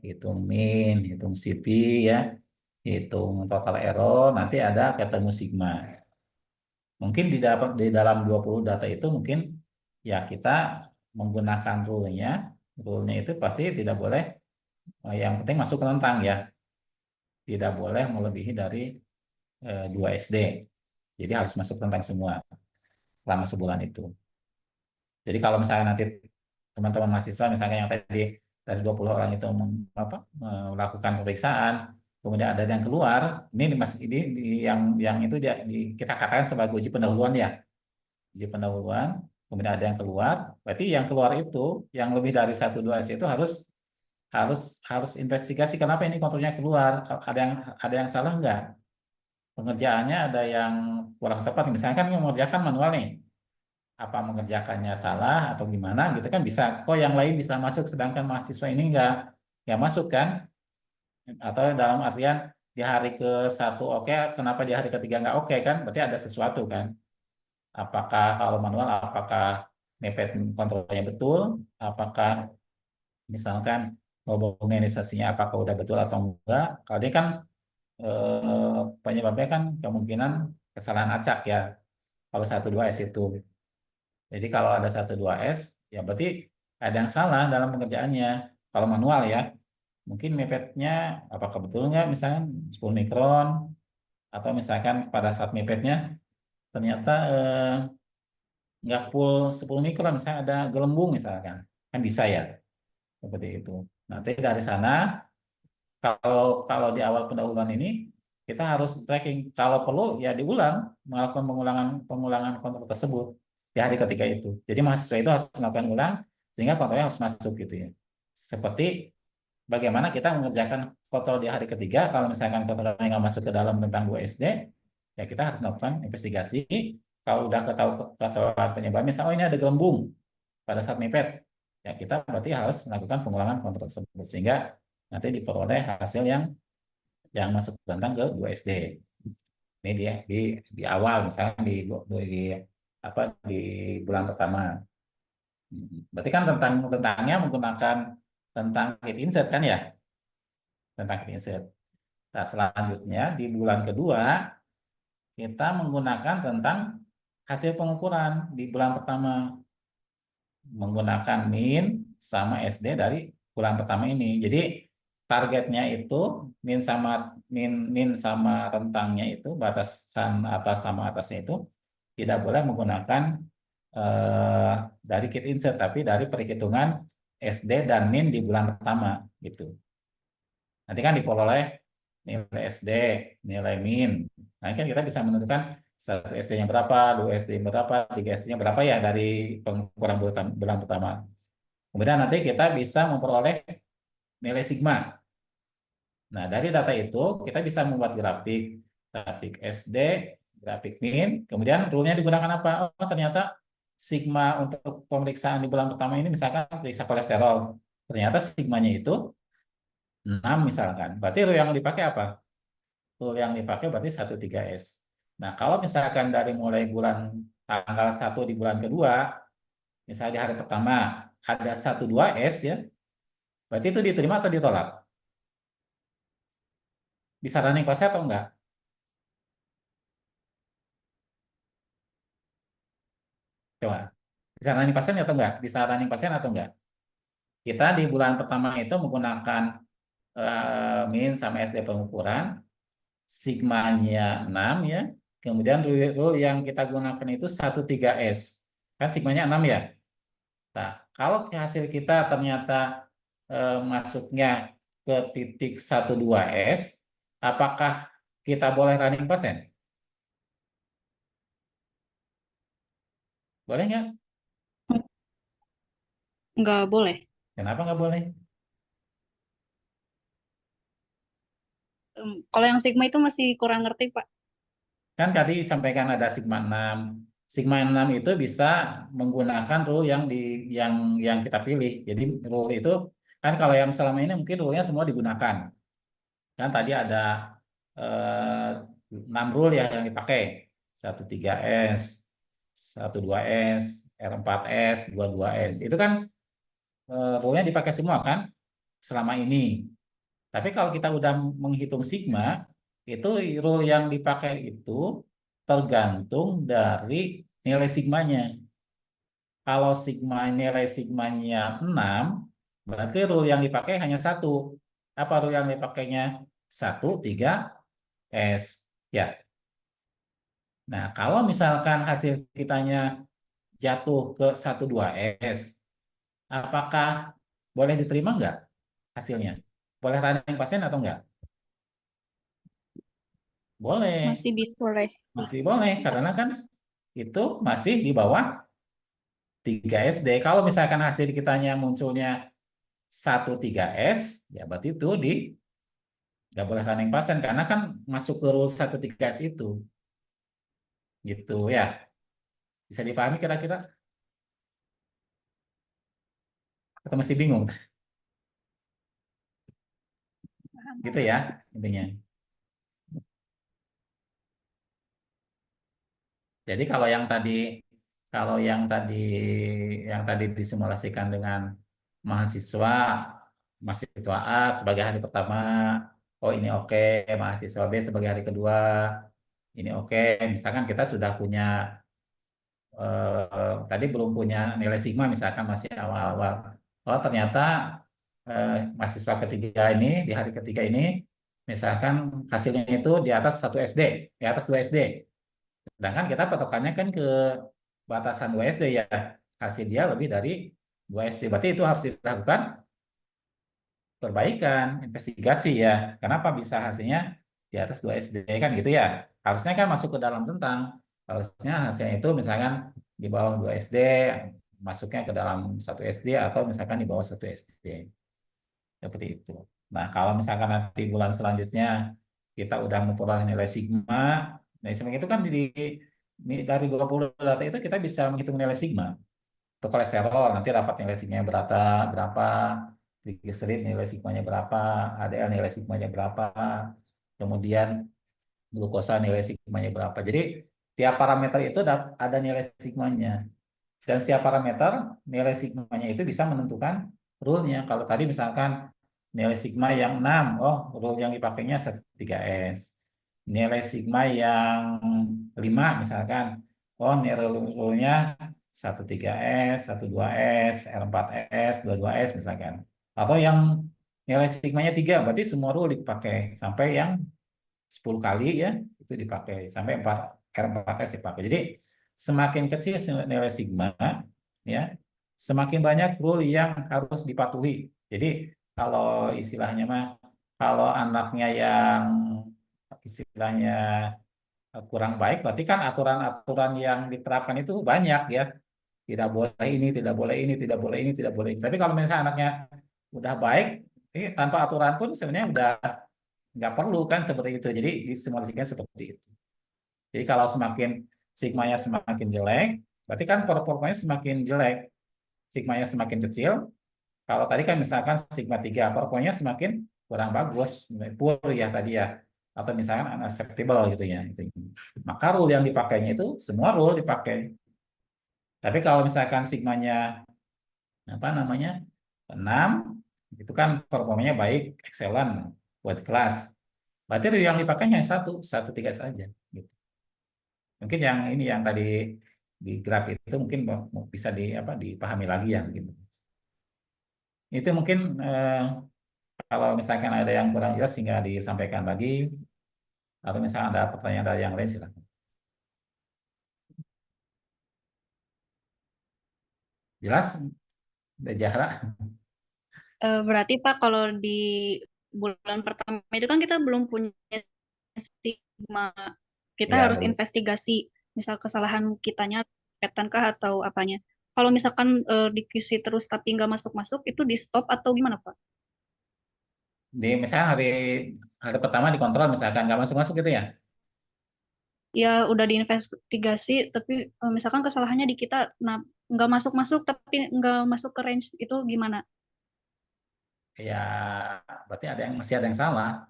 hitung min, hitung CP ya, hitung total error, nanti ada ketemu sigma. Mungkin di dalam 20 data itu mungkin ya kita menggunakan rule-nya. Rule-nya itu pasti tidak boleh, yang penting masuk ke rentang ya. Tidak boleh melebihi dari 2 SD. Jadi harus masuk rentang semua selama sebulan itu. Jadi kalau misalnya nanti teman-teman mahasiswa misalnya yang tadi dari 20 orang itu melakukan pemeriksaan, kemudian ada yang keluar, yang itu kita katakan sebagai uji pendahuluan ya. Uji pendahuluan, kemudian ada yang keluar, berarti yang keluar itu yang lebih dari 1-2 S itu harus harus harus investigasi kenapa ini kontrolnya keluar, ada yang salah nggak? Pengerjaannya ada yang kurang tepat, misalnya kan yang mengerjakan manual nih, apa mengerjakannya salah atau gimana gitu kan bisa, kok yang lain bisa masuk sedangkan mahasiswa ini nggak masuk kan? Atau dalam artian di hari ke-1 oke, kenapa di hari ketiga nggak oke kan? Berarti ada sesuatu kan? Apakah kalau manual, apakah mepet kontrolnya betul? Apakah misalkan homogenisasinya apakah udah betul atau enggak? Kalau dia kan penyebabnya kan kemungkinan kesalahan acak ya. Kalau 1-2 S itu. Jadi kalau ada 1-2 S, ya berarti ada yang salah dalam pengerjaannya. Kalau manual ya, mungkin mepetnya apakah betul nggak misalkan 10 mikron, atau misalkan pada saat mepetnya ternyata nggak full 10 mikron, misalnya ada gelembung misalkan. Kan bisa ya, seperti itu. Nanti dari sana, kalau kalau di awal pendahuluan ini, kita harus tracking. Kalau perlu ya diulang, melakukan pengulangan kontrol tersebut di hari ketiga itu. Jadi mahasiswa itu harus melakukan ulang sehingga kontrolnya harus masuk gitu ya. Seperti bagaimana kita mengerjakan kontrol di hari ketiga, kalau misalkan kontrolnya nggak masuk ke dalam tentang 2SD, ya kita harus melakukan investigasi. Kalau udah ketahuan penyebab, misalnya oh ini ada gelembung pada saat mepet, ya kita berarti harus melakukan pengulangan kontrol tersebut sehingga nanti diperoleh hasil yang masuk tentang ke 2SD. Ini dia di awal misalnya di apa di bulan pertama. Berarti kan tentangnya menggunakan tentang kit insert kan ya? Tentang kit insert. Nah, selanjutnya di bulan kedua kita menggunakan tentang hasil pengukuran di bulan pertama menggunakan min sama SD dari bulan pertama ini. Jadi targetnya itu min sama rentangnya itu batasan atas sama atasnya itu tidak boleh menggunakan dari kit insert tapi dari perhitungan SD dan min di bulan pertama gitu. Nanti kan diperoleh nilai SD, nilai min. Nah, kan kita bisa menentukan 1 SD-nya berapa, 2 SD-nya berapa, 3 SD-nya berapa ya dari pengukuran bulan pertama. Kemudian nanti kita bisa memperoleh nilai sigma. Nah, dari data itu kita bisa membuat grafik SD, grafik min, kemudian rule-nya digunakan apa? Oh, ternyata sigma untuk pemeriksaan di bulan pertama ini misalkan periksa kolesterol. Ternyata sigmanya itu 6 misalkan. Berarti rule yang dipakai apa? Rule yang dipakai berarti 13S. Nah, kalau misalkan dari mulai tanggal 1 di bulan kedua, misalnya di hari pertama ada 12S ya, berarti itu diterima atau ditolak? Bisa running pasien atau enggak? Coba. Bisa running pasien atau enggak? Bisa running pasien atau enggak? Kita di bulan pertama itu menggunakan min sama SD pengukuran, sigmanya 6 ya. Kemudian rule yang kita gunakan itu 13S. Kan sigmanya 6 ya. Nah, kalau hasil kita ternyata masuknya ke titik 12S, apakah kita boleh running pasien? Boleh nggak? Nggak boleh. Kenapa nggak boleh? Kalau yang sigma itu masih kurang ngerti, Pak. Kan tadi sampaikan ada sigma 6. Sigma 6 itu bisa menggunakan rule yang kita pilih. Jadi rule itu kan kalau yang selama ini mungkin rule-nya semua digunakan. Kan tadi ada 6 rule ya yang dipakai. 13S, 12S, R4S, 22S. Itu kan rule-nya dipakai semua kan selama ini. Tapi kalau kita udah menghitung sigma, itu rule yang dipakai itu tergantung dari nilai sigmanya. Kalau nilai sigmanya 6, berarti rule yang dipakai hanya 1. Apa rule yang dipakainya? 1, 3S. Ya. Nah, kalau misalkan hasil kitanya jatuh ke 1, 2S, apakah boleh diterima nggak hasilnya? Boleh running pasien atau enggak? Boleh. Masih bisa. Boleh. Masih boleh, karena kan itu masih di bawah 3 SD. Kalau misalkan hasil kitanya munculnya 1, 3S, ya berarti itu nggak boleh running pasien, karena kan masuk ke rule 1, 3S itu. Gitu ya. Bisa dipahami kira-kira? Atau masih bingung? Gitu ya, intinya. Jadi kalau yang tadi disimulasikan dengan mahasiswa A sebagai hari pertama, oh ini oke, mahasiswa B sebagai hari kedua, ini oke. Misalkan kita sudah punya tadi belum punya nilai sigma, misalkan masih awal-awal. Oh ternyata mahasiswa ketiga ini di hari ketiga ini, misalkan hasilnya itu di atas 1 SD, di atas 2 SD. Sedangkan kita patokannya kan ke batasan 2 SD ya. Hasil dia lebih dari 2 SD. Berarti itu harus dilakukan perbaikan, investigasi ya. Kenapa bisa hasilnya di atas 2 SD kan gitu ya. Harusnya kan masuk ke dalam tentang. Harusnya hasilnya itu misalkan di bawah 2 SD masuknya ke dalam 1 SD atau misalkan di bawah 1 SD. Seperti itu. Nah, kalau misalkan nanti bulan selanjutnya kita udah memperoleh nilai sigma, nilai sigma itu kan dari 20 data itu kita bisa menghitung nilai sigma. Untuk kolesterol nanti dapat nilai sigmanya berapa, trigliserid nilai sigmanya berapa, HDL nilai sigmanya berapa, kemudian glukosa nilai sigmanya berapa. Jadi tiap parameter itu ada nilai sigmanya. Dan setiap parameter nilai sigmanya itu bisa menentukan rule-nya. Kalau tadi misalkan nilai sigma yang 6, oh rule yang dipakainya 1,3S. Nilai sigma yang 5 misalkan, oh nilai rule-nya 1,3S, 1,2S, R4S, 2,2S misalkan. Atau yang nilai sigmanya 3, berarti semua rule dipakai sampai yang 10 kali ya, itu dipakai sampai 4 R4S dipakai. Jadi semakin kecil nilai sigma ya, semakin banyak rule yang harus dipatuhi. Jadi kalau istilahnya mah kalau anaknya yang istilahnya kurang baik, berarti kan aturan-aturan yang diterapkan itu banyak ya. Tidak boleh ini, tidak boleh ini, tidak boleh ini, tidak boleh ini. Tapi kalau misalnya anaknya udah baik, tanpa aturan pun sebenarnya udah nggak perlu kan seperti itu. Jadi disimulasikan seperti itu. Jadi kalau semakin sigmanya semakin jelek, berarti kan performanya semakin jelek. Sigmanya semakin kecil. Kalau tadi kan misalkan sigma 3, performanya semakin kurang bagus, poor ya tadi ya. Atau misalkan unacceptable gitu ya. Maka rule yang dipakainya itu semua rule dipakai. Tapi kalau misalkan sigmanya apa namanya 6, itu kan performanya baik, excellent buat kelas. Berarti yang dipakainya satu tiga saja. Gitu. Mungkin yang ini yang tadi di graf itu mungkin bisa dipahami lagi ya gitu. Itu mungkin kalau misalkan ada yang kurang jelas sehingga disampaikan lagi atau misalnya ada pertanyaan dari yang lain silakan. Jelas? Udah Zahra? Berarti Pak kalau di bulan pertama itu kan kita belum punya stigma. Kita Ya, harus belum. investigasi misal kesalahan kitanya pattern kah atau apanya. Kalau misalkan di QC terus tapi nggak masuk-masuk itu di stop atau gimana Pak? Misalnya hari pertama dikontrol misalkan nggak masuk-masuk gitu ya. Ya udah diinvestigasi tapi misalkan kesalahannya di kita nah nggak masuk-masuk tapi nggak masuk ke range itu gimana? Ya, berarti masih ada yang salah.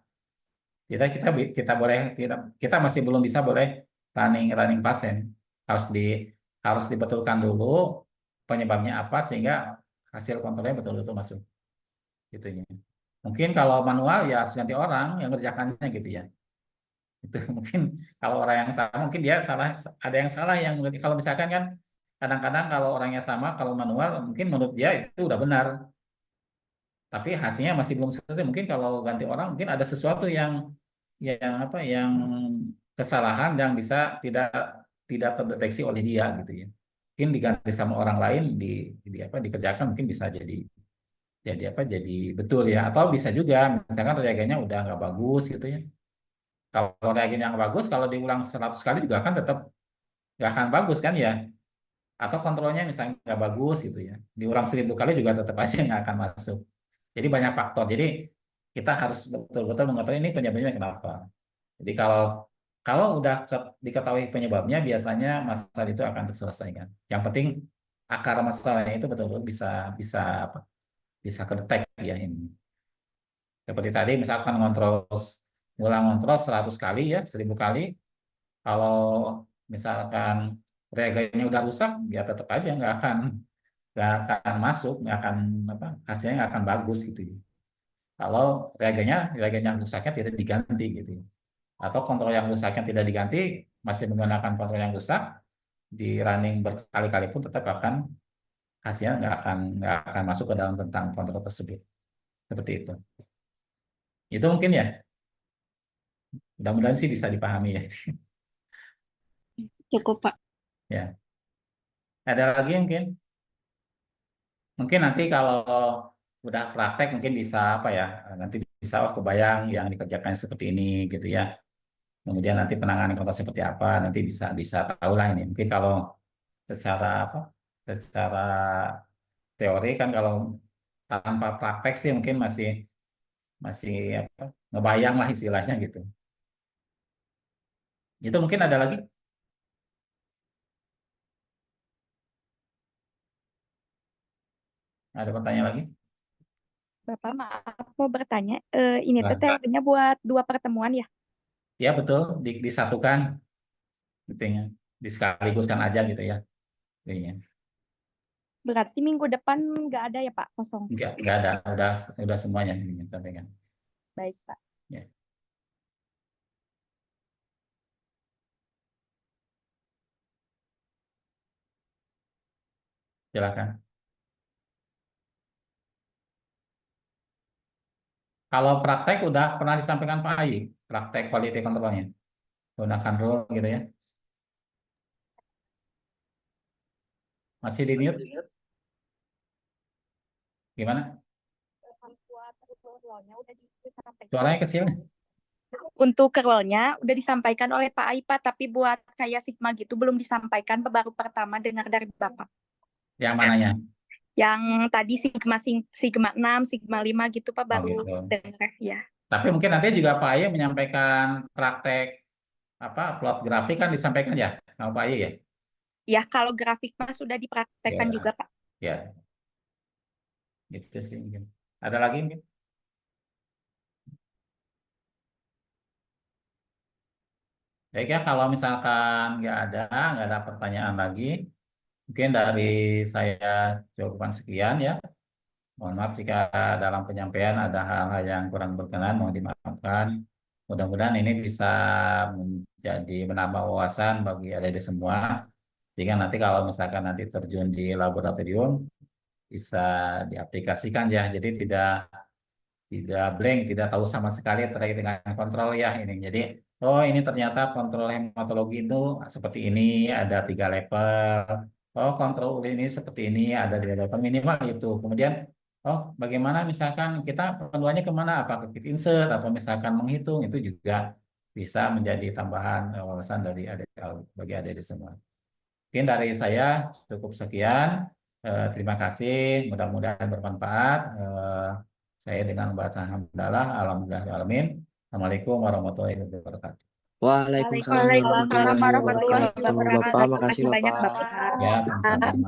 Kita kita kita boleh kita masih belum bisa boleh running pasien. Harus harus dibetulkan dulu penyebabnya apa sehingga hasil kontrolnya betul-betul masuk. Gitu ya. Mungkin kalau manual ya harus ganti orang yang ngerjakannya gitu ya. Itu mungkin kalau orang yang sama mungkin dia salah, ada yang salah yang kalau misalkan kan kadang-kadang kalau orangnya sama kalau manual mungkin menurut dia itu udah benar. Tapi hasilnya masih belum selesai. Mungkin kalau ganti orang mungkin ada sesuatu yang kesalahan yang bisa tidak tidak terdeteksi oleh dia gitu ya. Mungkin diganti sama orang lain dikerjakan mungkin bisa jadi betul ya, atau bisa juga misalkan reagennya udah nggak bagus gitu ya. Kalau reagen yang bagus kalau diulang 100 kali juga kan tetap nggak akan bagus kan ya, atau kontrolnya misalnya nggak bagus gitu ya, diulang 1000 kali juga tetap aja nggak akan masuk. Jadi banyak faktor. Jadi kita harus betul-betul mengetahui ini penyebabnya kenapa. Jadi kalau kalau udah diketahui penyebabnya, biasanya masalah itu akan terselesaikan. Yang penting akar masalahnya itu betul-betul bisa bisa apa, bisa kedetek ya ini. Seperti tadi misalkan ngulang ngontrol 100 kali ya, 1000 kali. Kalau misalkan reagennya udah rusak, ya tetap aja nggak akan masuk, nggak akan hasilnya nggak akan bagus gitu ya. Kalau reagen yang rusaknya tidak diganti gitu ya. Atau kontrol yang rusaknya tidak diganti, masih menggunakan kontrol yang rusak, di running berkali-kali pun tetap akan hasilnya nggak akan masuk ke dalam tentang kontrol tersebut. Seperti itu. Itu mungkin ya. Mudah-mudahan sih bisa dipahami ya. Cukup Pak. Ya. Ada lagi mungkin? Mungkin nanti kalau udah praktek mungkin bisa nanti bisa kebayang yang dikerjakan seperti ini gitu ya. Kemudian nanti penanganan kontrol seperti apa, nanti bisa bisa tahu lah ini. Mungkin kalau secara apa? Secara teori kan kalau tanpa praktek sih mungkin masih masih apa? Ngebayang lah istilahnya gitu. Itu mungkin ada lagi? Ada pertanyaan lagi? Bapak, maaf mau bertanya. Ini tuh Nah, teorinya buat 2 pertemuan ya? ya betul, disatukan gitu ya. Disekaligus aja gitu ya. Intinya. Berarti minggu depan nggak ada ya Pak, kosong. Enggak ada, udah semuanya ini sampaikan. Baik Pak. Ya, silakan. Kalau praktek udah pernah disampaikan Pak Ayi, praktek quality controlnya, gunakan rule gitu ya. Masih di mute? Gimana? Suaranya kecil. Untuk kerwalnya udah disampaikan oleh Pak Aipa, tapi buat kayak Sigma gitu belum disampaikan, baru pertama dengar dari Bapak. Yang mananya? Yang tadi Sigma 6, Sigma 5 gitu Pak, Oh baru gitu. dengar ya. Tapi mungkin nanti juga Pak Ayi menyampaikan praktek apa plot grafik kan disampaikan ya sama Pak Ayi ya? Ya, kalau grafik mah sudah dipraktekkan Ya, juga Pak. ya, gitu sih mungkin. Ada lagi mungkin? Baik ya, kalau misalkan nggak ada pertanyaan lagi, mungkin dari saya jawaban sekian ya. Mohon maaf jika dalam penyampaian ada hal-hal yang kurang berkenan, mohon dimaafkan. Mudah-mudahan ini bisa menjadi menambah wawasan bagi adik-adik semua. Sehingga nanti kalau misalkan nanti terjun di laboratorium, bisa diaplikasikan ya. Jadi tidak blank, tidak tahu sama sekali terkait dengan kontrol ya ini. Jadi, oh ini ternyata kontrol hematologi itu seperti ini, ada 3 level. Oh kontrol ini seperti ini, ada 2 level minimal itu. Kemudian, oh bagaimana misalkan kita panduannya kemana? Apakah kita insert atau misalkan menghitung itu juga bisa menjadi tambahan wawasan dari bagi adik-adik semua. Mungkin dari saya cukup sekian. Terima kasih, mudah-mudahan bermanfaat. Saya dengan membaca hamdalah, alhamdulillahirrahmanirrahim. Assalamualaikum warahmatullahi wabarakatuh. Waalaikumsalam Waalaikumsalam warahmatullahi warahmatullahi wabarakatuh. Bapak, wabarakatuh. makasih Makasih banyak Bapak. Bapak. Ya, sama-sama.